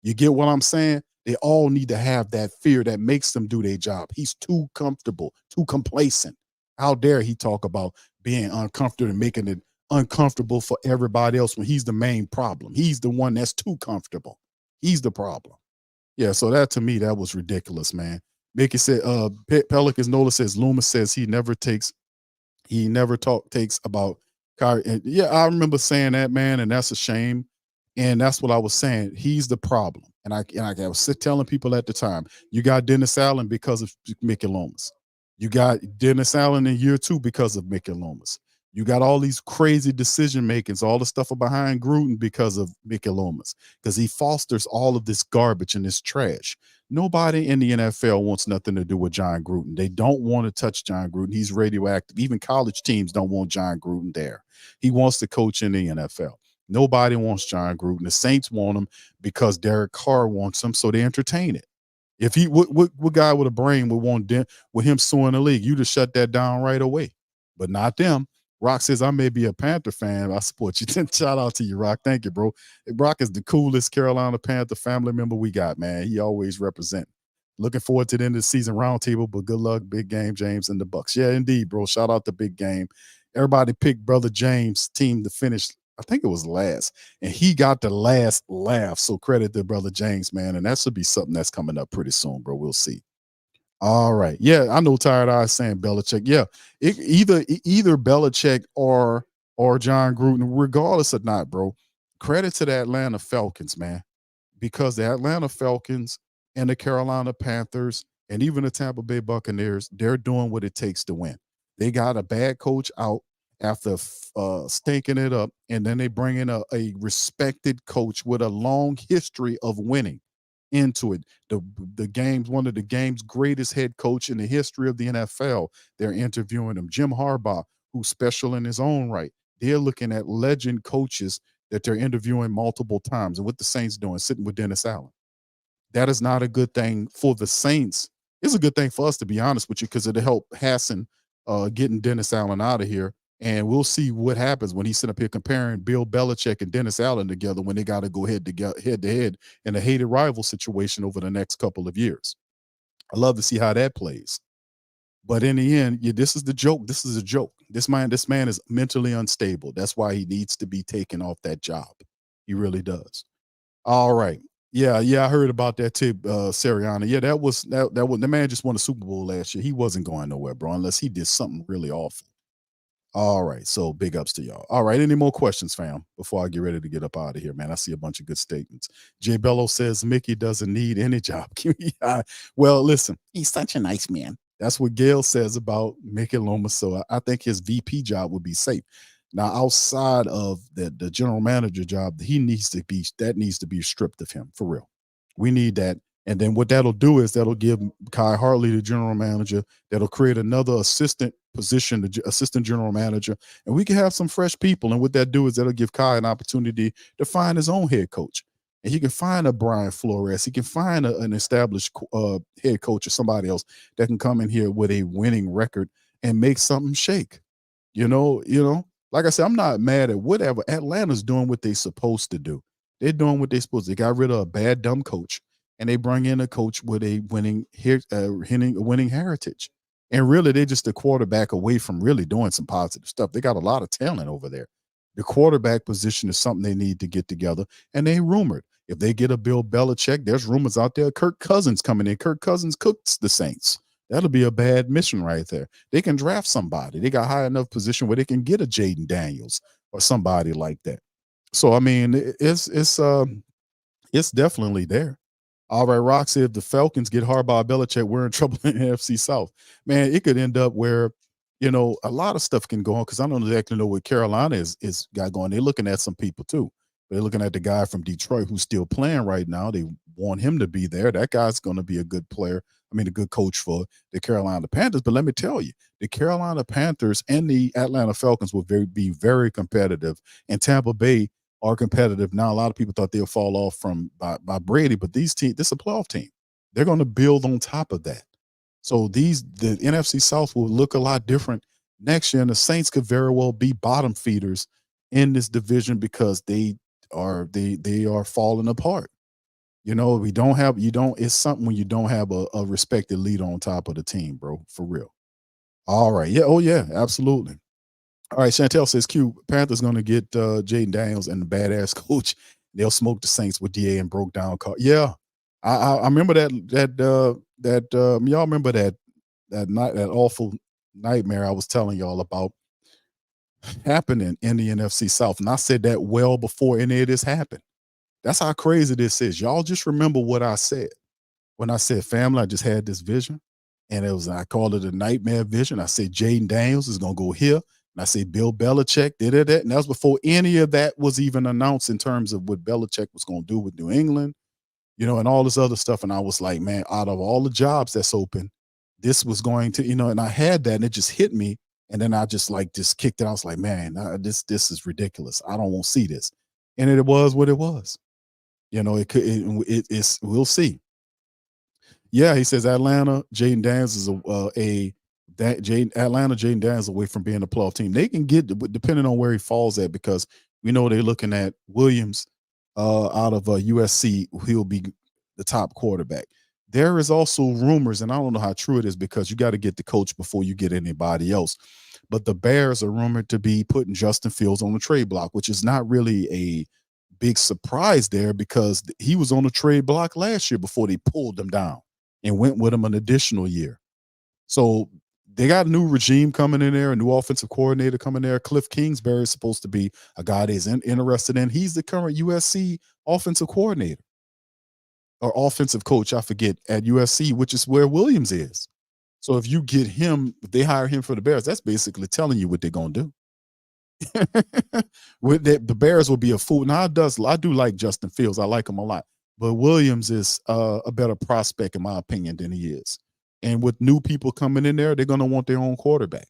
You get what I'm saying? They all need to have that fear that makes them do their job. He's too comfortable, too complacent. How dare he talk about being uncomfortable and making it uncomfortable for everybody else when he's the main problem? He's the one that's too comfortable. He's the problem. Yeah, so that to me, that was ridiculous, man. Mickey said, Pelicans Nola says, Loomis says he never takes about Kyrie. And yeah, I remember saying that, man, and that's a shame. And that's what I was saying. He's the problem. And I was telling people at the time, you got Dennis Allen because of Mickey Loomis. You got Dennis Allen in year 2 because of Mickey Loomis. You got all these crazy decision makings, all the stuff behind Gruden because of Mickey Loomis, because he fosters all of this garbage and this trash. Nobody in the NFL wants nothing to do with Jon Gruden. They don't want to touch Jon Gruden. He's radioactive. Even college teams don't want Jon Gruden there. He wants to coach in the NFL. Nobody wants Jon Gruden. The Saints want him because Derek Carr wants him, so they entertain it. If he what guy with a brain would want with him suing the league? You just shut that down right away. But not them. Rock says, I may be a Panther fan. I support you. Shout out to you, Rock. Thank you, bro. Rock is the coolest Carolina Panther family member we got, man. He always represent. Looking forward to the end of the season roundtable, but good luck, big game, James and the Bucks. Yeah, indeed, bro. Shout out to big game. Everybody picked Brother James' team to finish. I think it was last, and he got the last laugh. So credit to Brother James, man. And that should be something that's coming up pretty soon, bro. We'll see. All right. Yeah, I know Tired Eyes saying Belichick. Yeah, either Belichick or Jon Gruden, regardless or not, bro. Credit to the Atlanta Falcons, man, because the Atlanta Falcons and the Carolina Panthers and even the Tampa Bay Buccaneers, they're doing what it takes to win. They got a bad coach out after stinking it up, and then they bring in a respected coach with a long history of winning into it. The game's one of the game's greatest head coach in the history of the NFL. They're interviewing him. Jim Harbaugh, who's special in his own right. They're looking at legend coaches that they're interviewing multiple times. And what the Saints doing, sitting with Dennis Allen. That is not a good thing for the Saints. It's a good thing for us, to be honest with you, because it'll help hasten getting Dennis Allen out of here. And we'll see what happens when he's sitting up here comparing Bill Belichick and Dennis Allen together when they got to go head to head in a hated rival situation over the next couple of years. I love to see how that plays. But in the end, this is the joke. This is a joke. This man is mentally unstable. That's why he needs to be taken off that job. He really does. All right. Yeah, I heard about that too, Sirianni. Yeah, that was the man just won a Super Bowl last year. He wasn't going nowhere, bro, unless he did something really awful. All right, so big ups to y'all. All right, any more questions, fam, before I get ready to get up out of here, man? I see a bunch of good statements. Jay Bello says Mickey doesn't need any job. Well, listen, he's such a nice man. That's what Gail says about Mickey Loomis, so I think his VP job would be safe. Now, outside of the general manager job, needs to be stripped of him, for real. We need that. And then what that'll do is that'll give Kai Hartley, the general manager, that'll create another assistant position, the assistant general manager, and we can have some fresh people. And what that do is that'll give Kai an opportunity to find his own head coach. And he can find a Brian Flores. He can find an established head coach or somebody else that can come in here with a winning record and make something shake. You know, like I said, I'm not mad at whatever. Atlanta's doing what they're supposed to do. They're doing what they're supposed to. They got rid of a bad, dumb coach, and they bring in a coach with a winning heritage. And really, they're just a quarterback away from really doing some positive stuff. They got a lot of talent over there. The quarterback position is something they need to get together, and they rumored. If they get a Bill Belichick, there's rumors out there. Kirk Cousins coming in. Kirk Cousins cooks the Saints. That'll be a bad mission right there. They can draft somebody. They got high enough position where they can get a Jaden Daniels or somebody like that. So I mean, it's definitely there. All right, Rock said if the Falcons get Harbaugh, Belichick, we're in trouble in the NFC South. Man, it could end up where, a lot of stuff can go on, because I don't exactly know what Carolina is got going. They're looking at some people too. They're looking at the guy from Detroit who's still playing right now. They want him to be there. That guy's going to be a good player. A good coach for the Carolina Panthers. But let me tell you, the Carolina Panthers and the Atlanta Falcons will be very competitive. And Tampa Bay are competitive. Now, a lot of people thought they'll fall off by Brady, but this is a playoff team. They're going to build on top of that. So the NFC South will look a lot different next year, and the Saints could very well be bottom feeders in this division because they are falling apart. It's something when you don't have a respected leader on top of the team, bro, for real. All right. Yeah. Oh, yeah, absolutely. All right. Chantel says, Q, Panthers going to get Jaden Daniels and the badass coach. They'll smoke the Saints with DA and broke down car. Yeah. I remember y'all remember that night, that awful nightmare I was telling y'all about happening in the NFC South. And I said that well before any of this happened. That's how crazy this is. Y'all just remember what I said. When I said, family, I just had this vision. And I called it a nightmare vision. I said, Jaden Daniels is going to go here. And I said, Bill Belichick did it. And that was before any of that was even announced in terms of what Belichick was going to do with New England, and all this other stuff. And I was like, man, out of all the jobs that's open, this was going to, and I had that and it just hit me. And then I just kicked it. I was like, man, this is ridiculous. I don't want to see this. And it was what it was. We'll see. Yeah, he says Atlanta, Jaden Daniels is Atlanta, Jaden Daniels away from being a playoff team. They can get, depending on where he falls at, because we know they're looking at Williams out of USC. He'll be the top quarterback. There is also rumors, and I don't know how true it is because you got to get the coach before you get anybody else. But the Bears are rumored to be putting Justin Fields on the trade block, which is not really a big surprise there because he was on the trade block last year before they pulled him down and went with him an additional year. So they got a new regime coming in there, a new offensive coordinator coming there. Cliff Kingsbury is supposed to be a guy that's interested in. He's the current USC offensive coordinator or offensive coach, I forget, at USC, which is where Williams is. So if you get him, if they hire him for the Bears, that's basically telling you what they're going to do. With that, the Bears will be a fool. Now, I do like Justin Fields. I like him a lot. But Williams is a better prospect, in my opinion, than he is. And with new people coming in there, they're going to want their own quarterback.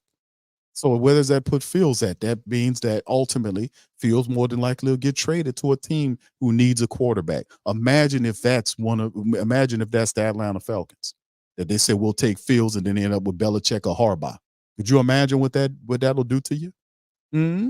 So where does that put Fields at? That means that ultimately Fields more than likely will get traded to a team who needs a quarterback. Imagine if that's the Atlanta Falcons, that they say we'll take Fields and then end up with Belichick or Harbaugh. Could you imagine what that'll do to you? Mm-hmm.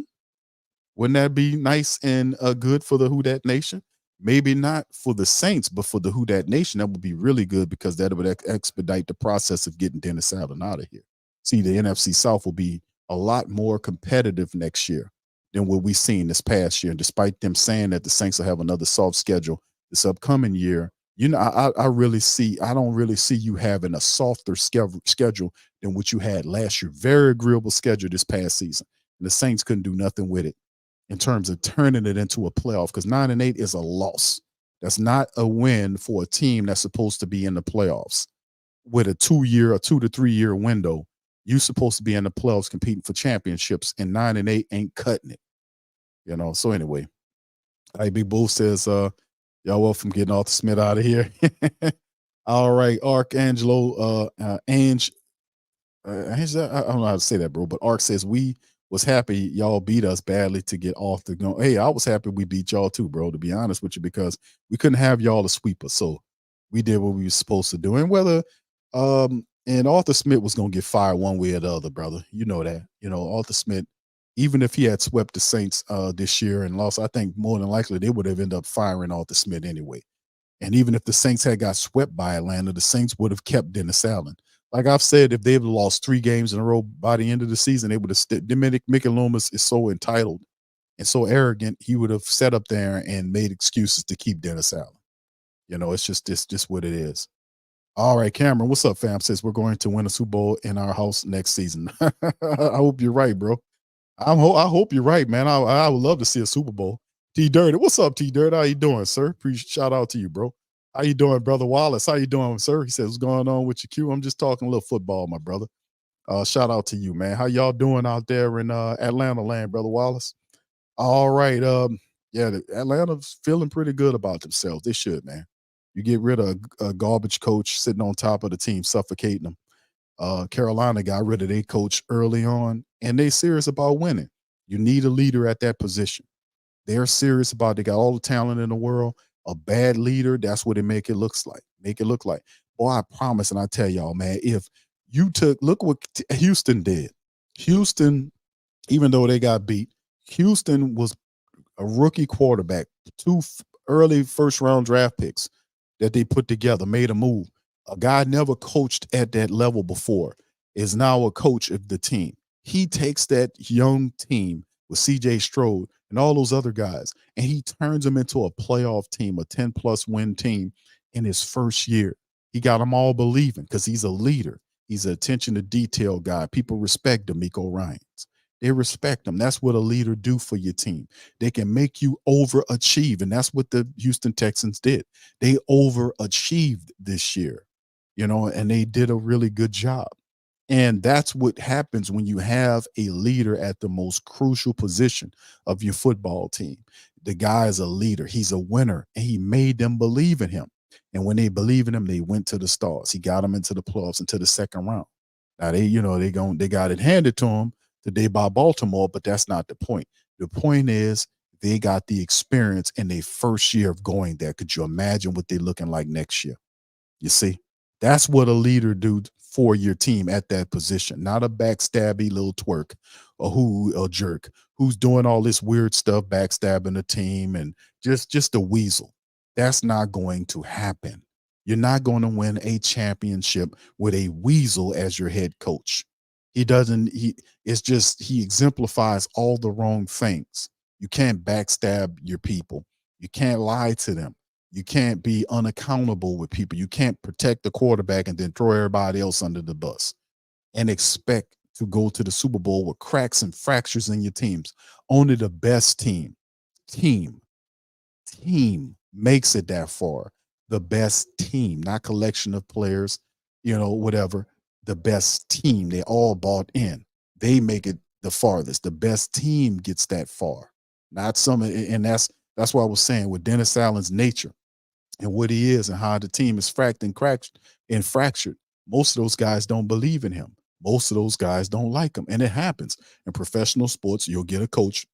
Wouldn't that be nice and good for the Who Dat Nation? Maybe not for the Saints, but for the Who Dat Nation, that would be really good because that would expedite the process of getting Dennis Allen out of here. See, the NFC South will be a lot more competitive next year than what we've seen this past year. And despite them saying that the Saints will have another soft schedule this upcoming year, I don't really see you having a softer schedule than what you had last year. Very agreeable schedule this past season. And the Saints couldn't do nothing with it in terms of turning it into a playoff because 9-8 is a loss. That's not a win for a team that's supposed to be in the playoffs with a 2 to 3 year window. You're supposed to be in the playoffs competing for championships, and 9-8 ain't cutting it. So anyway, Big Bull says, y'all welcome getting Arthur Smith out of here. All right, Archangelo, Ange, I don't know how to say that, bro, but Ark says we was happy y'all beat us badly to get off the go. Hey, I was happy we beat y'all too, bro, to be honest with you, because we couldn't have y'all to sweep us. So we did what we were supposed to do. And whether and Arthur Smith was going to get fired one way or the other, brother. You know that. Arthur Smith, even if he had swept the Saints this year and lost, I think more than likely they would have ended up firing Arthur Smith anyway. And even if the Saints had got swept by Atlanta, the Saints would have kept Dennis Allen. Like I've said, if they've lost 3 games in a row by the end of the season, they would have Michael Loomis is so entitled and so arrogant, he would have sat up there and made excuses to keep Dennis Allen. It's just what it is. All right, Cameron, what's up, fam? Says we're going to win a Super Bowl in our house next season. I hope you're right, bro. I hope you're right, man. I would love to see a Super Bowl. T Dirt, what's up, T Dirt? How you doing, sir? Shout out to you, bro. How you doing, brother Wallace? How you doing, sir? He says, what's going on with you, Q? I'm just talking a little football, my brother. Shout out to you, man. How y'all doing out there in Atlanta land, brother Wallace? All right. Atlanta's feeling pretty good about themselves. They should, man. You get rid of a garbage coach sitting on top of the team, suffocating them. Carolina got rid of their coach early on, and they're serious about winning. You need a leader at that position. They're serious about it. They got all the talent in the world. A bad leader, that's what it make it look like. Boy, I promise, and I tell y'all, man, if you look what Houston did. Houston, even though they got beat, Houston was a rookie quarterback, 2 early first-round draft picks that they put together, made a move. A guy never coached at that level before is now a coach of the team. He takes that young team with C.J. Stroud and all those other guys, and he turns them into a playoff team, a 10-plus win team in his first year. He got them all believing because he's a leader. He's an attention to detail guy. People respect DeMeco Ryans. They respect him. That's what a leader do for your team. They can make you overachieve, and that's what the Houston Texans did. They overachieved this year, and they did a really good job. And that's what happens when you have a leader at the most crucial position of your football team. The guy is a leader. He's a winner, and he made them believe in him. And when they believe in him, they went to the stars. He got them into the playoffs, into the second round. Now they got it handed to them today by Baltimore, but that's not the point. The point is they got the experience in their first year of going there. Could you imagine what they're looking like next year? You see? That's what a leader do for your team at that position, not a backstabby little twerk or a jerk who's doing all this weird stuff, backstabbing the team and just a weasel. That's not going to happen. You're not going to win a championship with a weasel as your head coach. He exemplifies all the wrong things. You can't backstab your people. You can't lie to them. You can't be unaccountable with people. You can't protect the quarterback and then throw everybody else under the bus and expect to go to the Super Bowl with cracks and fractures in your teams. Only the best team makes it that far. The best team, not collection of players, whatever. The best team, they all bought in. They make it the farthest. The best team gets that far. Not some, and that's why I was saying with Dennis Allen's nature and what he is and how the team is fractured. Most of those guys don't believe in him. Most of those guys don't like him. And it happens in professional sports. You'll get a coach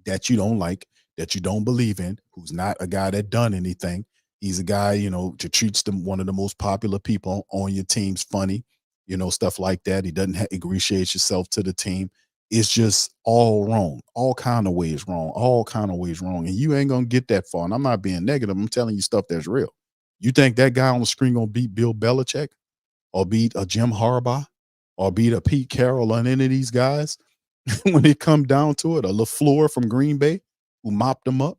that you don't like, that you don't believe in, who's not a guy that done anything. He's a guy, to treats them one of the most popular people on your team's funny, stuff like that. He doesn't ingratiate himself to the team. It's just all wrong, all kind of ways wrong. And you ain't going to get that far. And I'm not being negative. I'm telling you stuff that's real. You think that guy on the screen going to beat Bill Belichick or beat a Jim Harbaugh or beat a Pete Carroll or any of these guys when it come down to it, a LaFleur from Green Bay who mopped them up?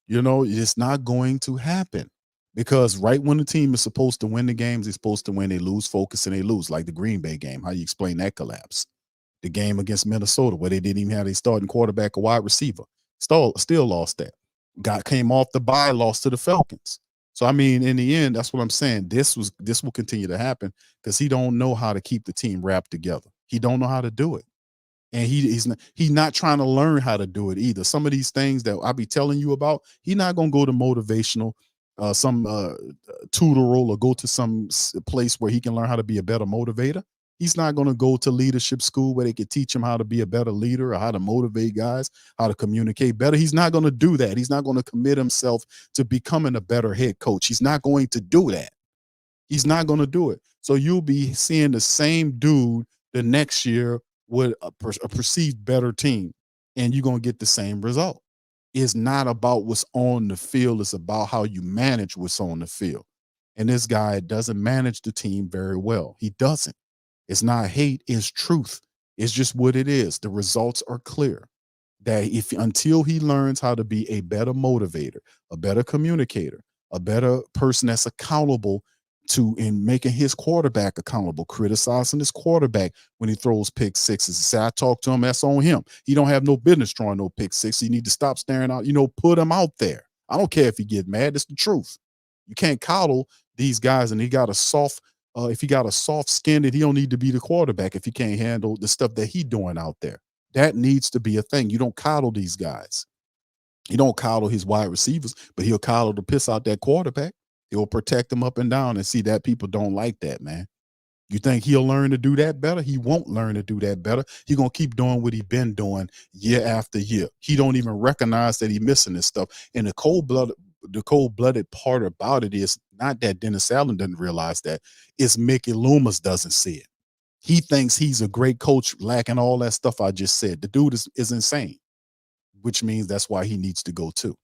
It's not going to happen because right when the team is supposed to win the games, they're supposed to win, they lose focus and they lose, like the Green Bay game. How you explain that collapse? The game against Minnesota where they didn't even have a starting quarterback, a wide receiver. Still lost that. Came off the bye, lost to the Falcons. So, I mean, in the end, that's what I'm saying. This will continue to happen because he don't know how to keep the team wrapped together. He don't know how to do it. And he's not trying to learn how to do it either. Some of these things that I'll be telling you about, he's not going to go to motivational, some tutorial or go to some place where he can learn how to be a better motivator. He's not going to go to leadership school where they can teach him how to be a better leader or how to motivate guys, how to communicate better. He's not going to do that. He's not going to commit himself to becoming a better head coach. He's not going to do that. He's not going to do it. So you'll be seeing the same dude the next year with a perceived better team, and you're going to get the same result. It's not about what's on the field. It's about how you manage what's on the field. And this guy doesn't manage the team very well. He doesn't. It's not hate, it's truth. It's just what it is. The results are clear. That until he learns how to be a better motivator, a better communicator, a better person that's accountable to in making his quarterback accountable, criticizing his quarterback when he throws pick sixes. Say, I talked to him, that's on him. He don't have no business throwing no pick six. You need to stop staring out, put him out there. I don't care if he get mad. It's the truth. You can't coddle these guys, and he got a soft if he got a soft skin, that he don't need to be the quarterback if he can't handle the stuff that he doing out there. That needs to be a thing. You don't coddle these guys. You don't coddle his wide receivers, but he'll coddle the piss out that quarterback. He'll protect them up and down and see that people don't like that, man. You think he'll learn to do that better? He won't learn to do that better. He's going to keep doing what he's been doing year after year. He don't even recognize that he's missing this stuff. And the cold-blooded part about it is not that Dennis Allen doesn't realize that. It's Mickey Loomis doesn't see it. He thinks he's a great coach, lacking all that stuff I just said. The dude is insane, which means that's why he needs to go too.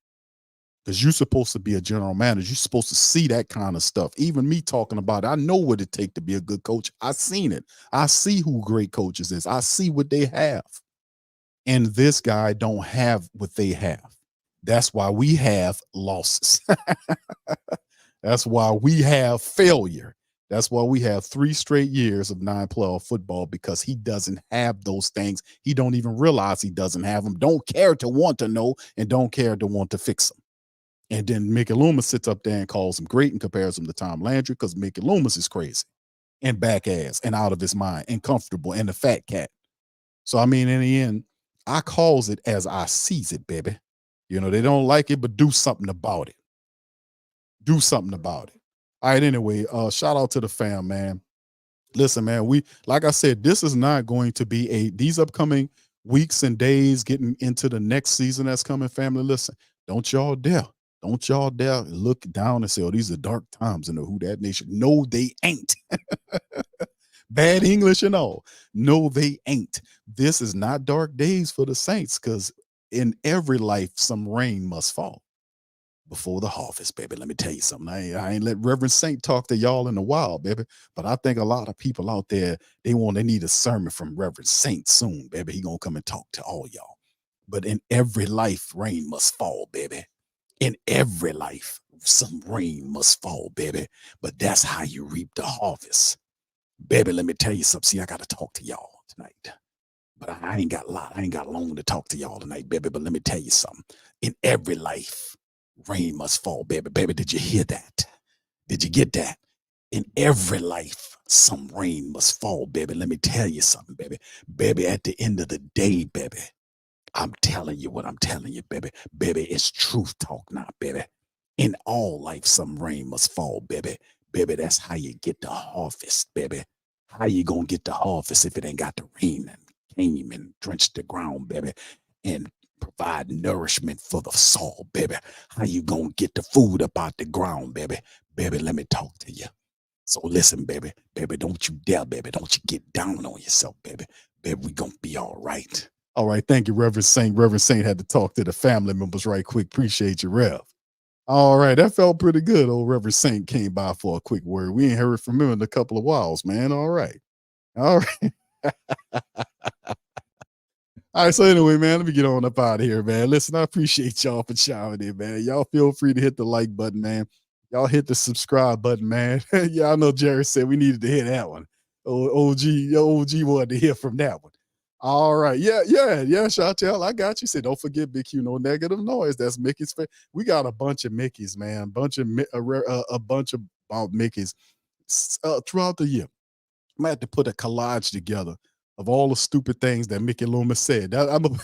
Because you're supposed to be a general manager. You're supposed to see that kind of stuff. Even me talking about it, I know what it takes to be a good coach. I've seen it. I see who great coaches is. I see what they have. And this guy don't have what they have. That's why we have losses. That's why we have failure. That's why we have 3 straight years of 9 playoff football, because he doesn't have those things. He don't even realize he doesn't have them. Don't care to want to know and don't care to want to fix them. And then Mickey Loomis sits up there and calls him great and compares him to Tom Landry, because Mickey Loomis is crazy and back ass and out of his mind and comfortable and a fat cat. So, I mean, in the end, I calls it as I sees it, baby. They don't like it, but do something about it. Do something about it. All right, anyway, shout out to the fam, man. Listen, man, like I said, this is not going to be these upcoming weeks and days getting into the next season that's coming, family. Listen, don't y'all dare Don't y'all dare look down and say, oh, these are dark times in the Who Dat Nation. No, they ain't. Bad English and all. No, they ain't. This is not dark days for the Saints, because in every life, some rain must fall before the harvest, baby. Let me tell you something. I ain't let Reverend Saint talk to y'all in a while, baby. But I think a lot of people out there, they need a sermon from Reverend Saint soon, baby. He gonna come and talk to all y'all. But in every life, rain must fall, baby. In every life, some rain must fall, baby. But that's how you reap the harvest. Baby, let me tell you something. See, I got to talk to y'all tonight. But I ain't got a lot. I ain't got long to talk to y'all tonight, baby. But let me tell you something. In every life, rain must fall, baby. Baby, did you hear that? Did you get that? In every life, some rain must fall, baby. Let me tell you something, baby. Baby, at the end of the day, baby, I'm telling you what I'm telling you, baby. Baby, it's truth talk now, baby. In all life, some rain must fall, baby. Baby, that's how you get the harvest, baby. How you gonna get the harvest if it ain't got the rain and came and drenched the ground, baby, and provide nourishment for the soul, baby? How you gonna get the food up out the ground, baby? Baby, let me talk to you. So listen, baby. Baby, don't you dare, baby. Don't you get down on yourself, baby. Baby, we gonna be all right. All right, thank you, Reverend Saint. Reverend Saint had to talk to the family members right quick. Appreciate you, Rev. All right, that felt pretty good. Old Reverend Saint came by for a quick word. We ain't heard from him in a couple of whiles, man. All right. All right. All right, so anyway, man, let me get on up out of here, man. Listen, I appreciate y'all for chiming in, man. Y'all feel free to hit the like button, man. Y'all hit the subscribe button, man. Yeah, I know Jerry said we needed to hear that one. OG wanted to hear from that one. All right. Yeah, Chantel, I got you. Said, don't forget, Big Q, no negative noise. That's Mickey's. We got a bunch of Mickeys, man. A bunch of Mickeys throughout the year. I'm gonna have to put a collage together of all the stupid things that Mickey Loomis said. We'll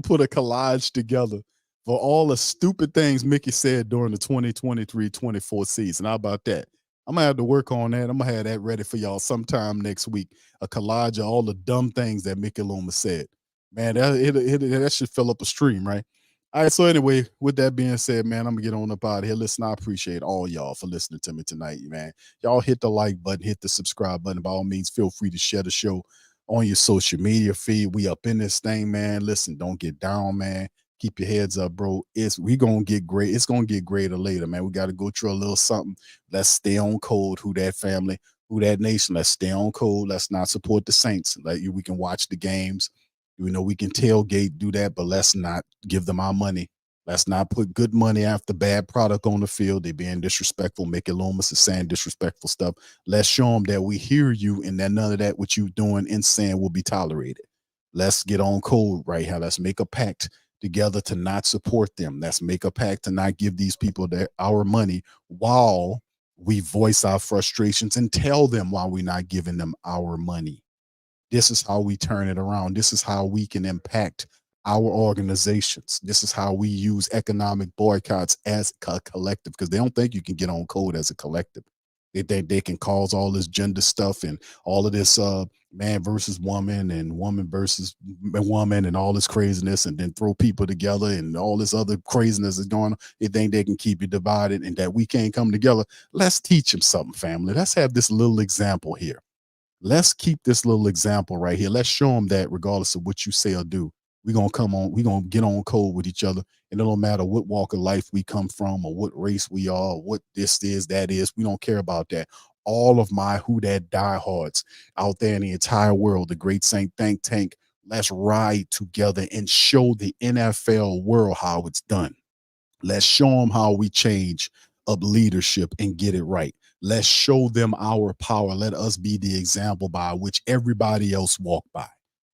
put a collage together for all the stupid things Mickey said during the 2023-24 season. How about that? I'm gonna have to work on that. I'm gonna have that ready for y'all sometime next week. A collage of all the dumb things that Mickey Loomis said. Man, that should fill up a stream, right? All right. So anyway, with that being said, man, I'm gonna get on up out of here. Listen, I appreciate all y'all for listening to me tonight, man. Y'all hit the like button, hit the subscribe button. By all means, feel free to share the show on your social media feed. We up in this thing, man. Listen, don't get down, man. Keep your heads up, bro. We gonna get great. It's gonna get greater later, man. We got to go through a little something. Let's stay on code. Who that family? Who that nation? Let's stay on code. Let's not support the Saints. We can watch the games. We can tailgate, do that, but let's not give them our money. Let's not put good money after bad product on the field. They're being disrespectful. Mickey Loomis is saying disrespectful stuff. Let's show them that we hear you and that none of that what you doing and saying will be tolerated. Let's get on code right here. Let's make a pact together to not support them. Let's make a pact to not give these people our money while we voice our frustrations and tell them why we're not giving them our money. This is how we turn it around. This is how we can impact our organizations. This is how we use economic boycotts as a collective, because they don't think you can get on code as a collective. They think they can cause all this gender stuff and all of this man versus woman and woman versus woman and all this craziness, and then throw people together and all this other craziness is going on. They think they can keep you divided and that we can't come together. Let's teach them something, family. Let's have this little example here. Let's keep this little example right here. Let's show them that regardless of what you say or do, we're going to get on code with each other. And it don't matter what walk of life we come from or what race we are, or what this is, that is. We don't care about that. All of my Who Dat diehards out there in the entire world, the Great Saint Think Tank, let's ride together and show the NFL world how it's done. Let's show them how we change up leadership and get it right. Let's show them our power. Let us be the example by which everybody else walk by.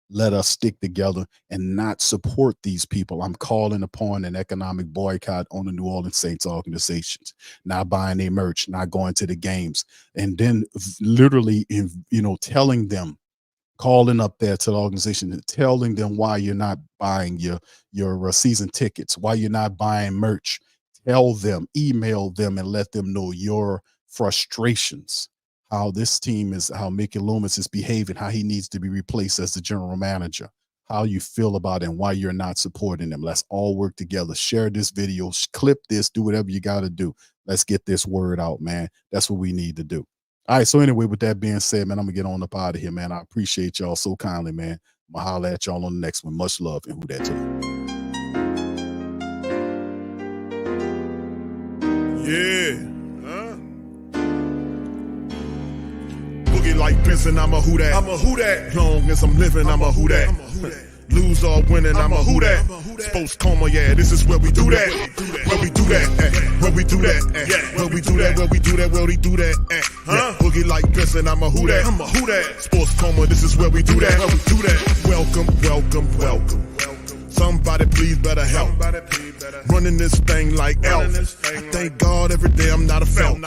Let us stick together and not support these people. I'm calling upon an economic boycott on the New Orleans Saints organizations, not buying their merch, not going to the games, and then literally, telling them, calling up there to the organization and telling them why you're not buying your season tickets, why you're not buying merch. Tell them, email them, and let them know your frustrations, how this team is, how Mickey Loomis is behaving, how he needs to be replaced as the general manager. how you feel about it and why you're not supporting them. Let's all work together. Share this video, clip this, do whatever you got to do. Let's get this word out, man. That's what we need to do. All right. So anyway, with that being said, man, I'm gonna get on up out of here, man. I appreciate y'all so kindly, man. I'm gonna holler at y'all on the next one. Much love, and who that to? Yeah. Boogie like Benson, I'm a who that. I'm a who that. Long as I'm living, I'm a who that. Lose or winning, I'm a who that. Sports Coma, yeah, this is where we do that. Where we do that, where we do that, where we do that, where we do that, where we do that, Boogie like Benson, I'm a who that. I'm a who that. Sports Coma, this is where we do that. Where we do that. Welcome, welcome, welcome. Somebody please better help. Running this thing like Elf. I thank God every day I'm not a felt.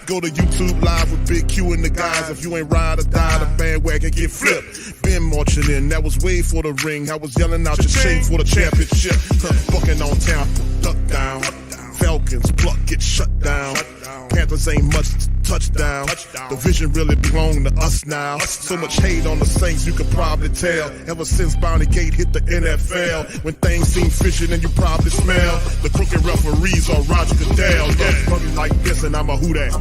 Go to YouTube Live with Big Q and the guys. If you ain't ride or die, the bandwagon get flipped. Been marching in, that was way for the ring. I was yelling out your chain for the championship. Bucking on town, duck down. Falcons pluck, get shut down. Panthers ain't much touchdown. The vision really belong to us now. So much hate on the Saints, you could probably tell. Ever since Bounty Gate hit the NFL, when things seem fishy, then you probably smell the crooked referees on Roger Goodell. Yeah, fucking like this, and I'm a who that.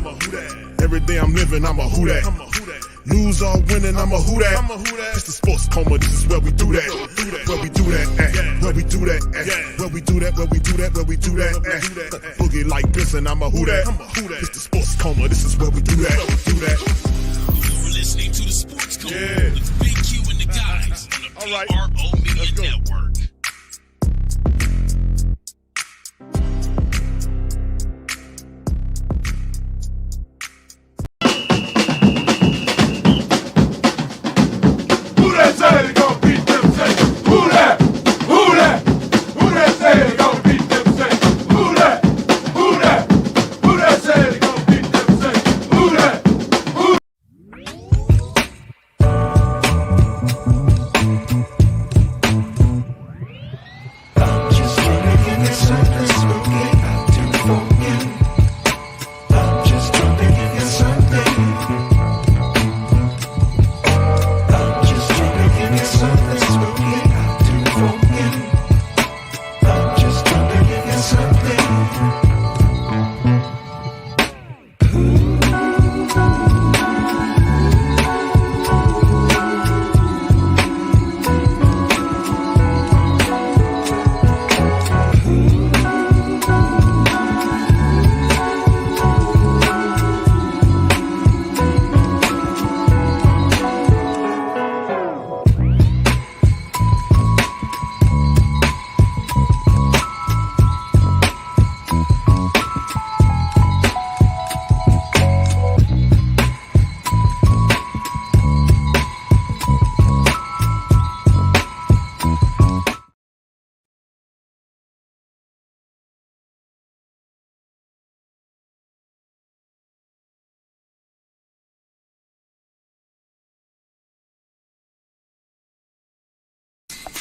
Every day I'm living, I'm a who that. Lose or winning, I'm a who that. It's the Sports Coma, this is where we do that. Where we do that, where we do that, where we do that, where we do that, where we do that. Boogie like this, and I'm a who that. It's the Sports Coma, this is where we do that. You're listening to the Sports Coma with Big Q and the guys on the PRO Media Network.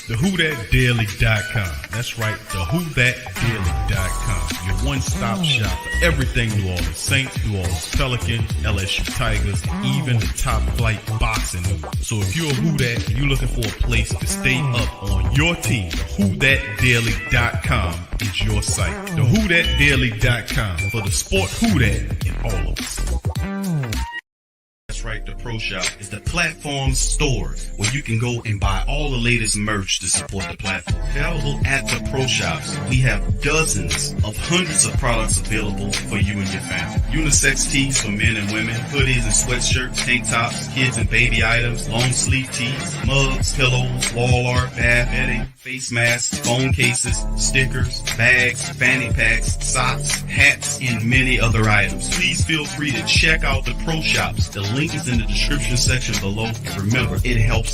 TheWhoThatDaily.com. That's right, TheWhoThatDaily.com. Your one-stop shop for everything New Orleans Saints, New Orleans Pelicans, LSU Tigers, even the top flight boxing news. So if you're a Who That and you're looking for a place to stay up on your team, TheWhoThatDaily.com is your site. TheWhoThatDaily.com for the sport Who That in all of us. That's right, the Pro Shop is the platform store where you can go and buy all the latest merch to support the platform. Available at the Pro Shops, we have dozens of hundreds of products available for you and your family. Unisex tees for men and women, hoodies and sweatshirts, tank tops, kids and baby items, long sleeve tees, mugs, pillows, wall art, bath bedding, face masks, phone cases, stickers, bags, fanny packs, socks, hats, and many other items. Please feel free to check out the Pro Shops. The link is in the description section below. And remember, it helps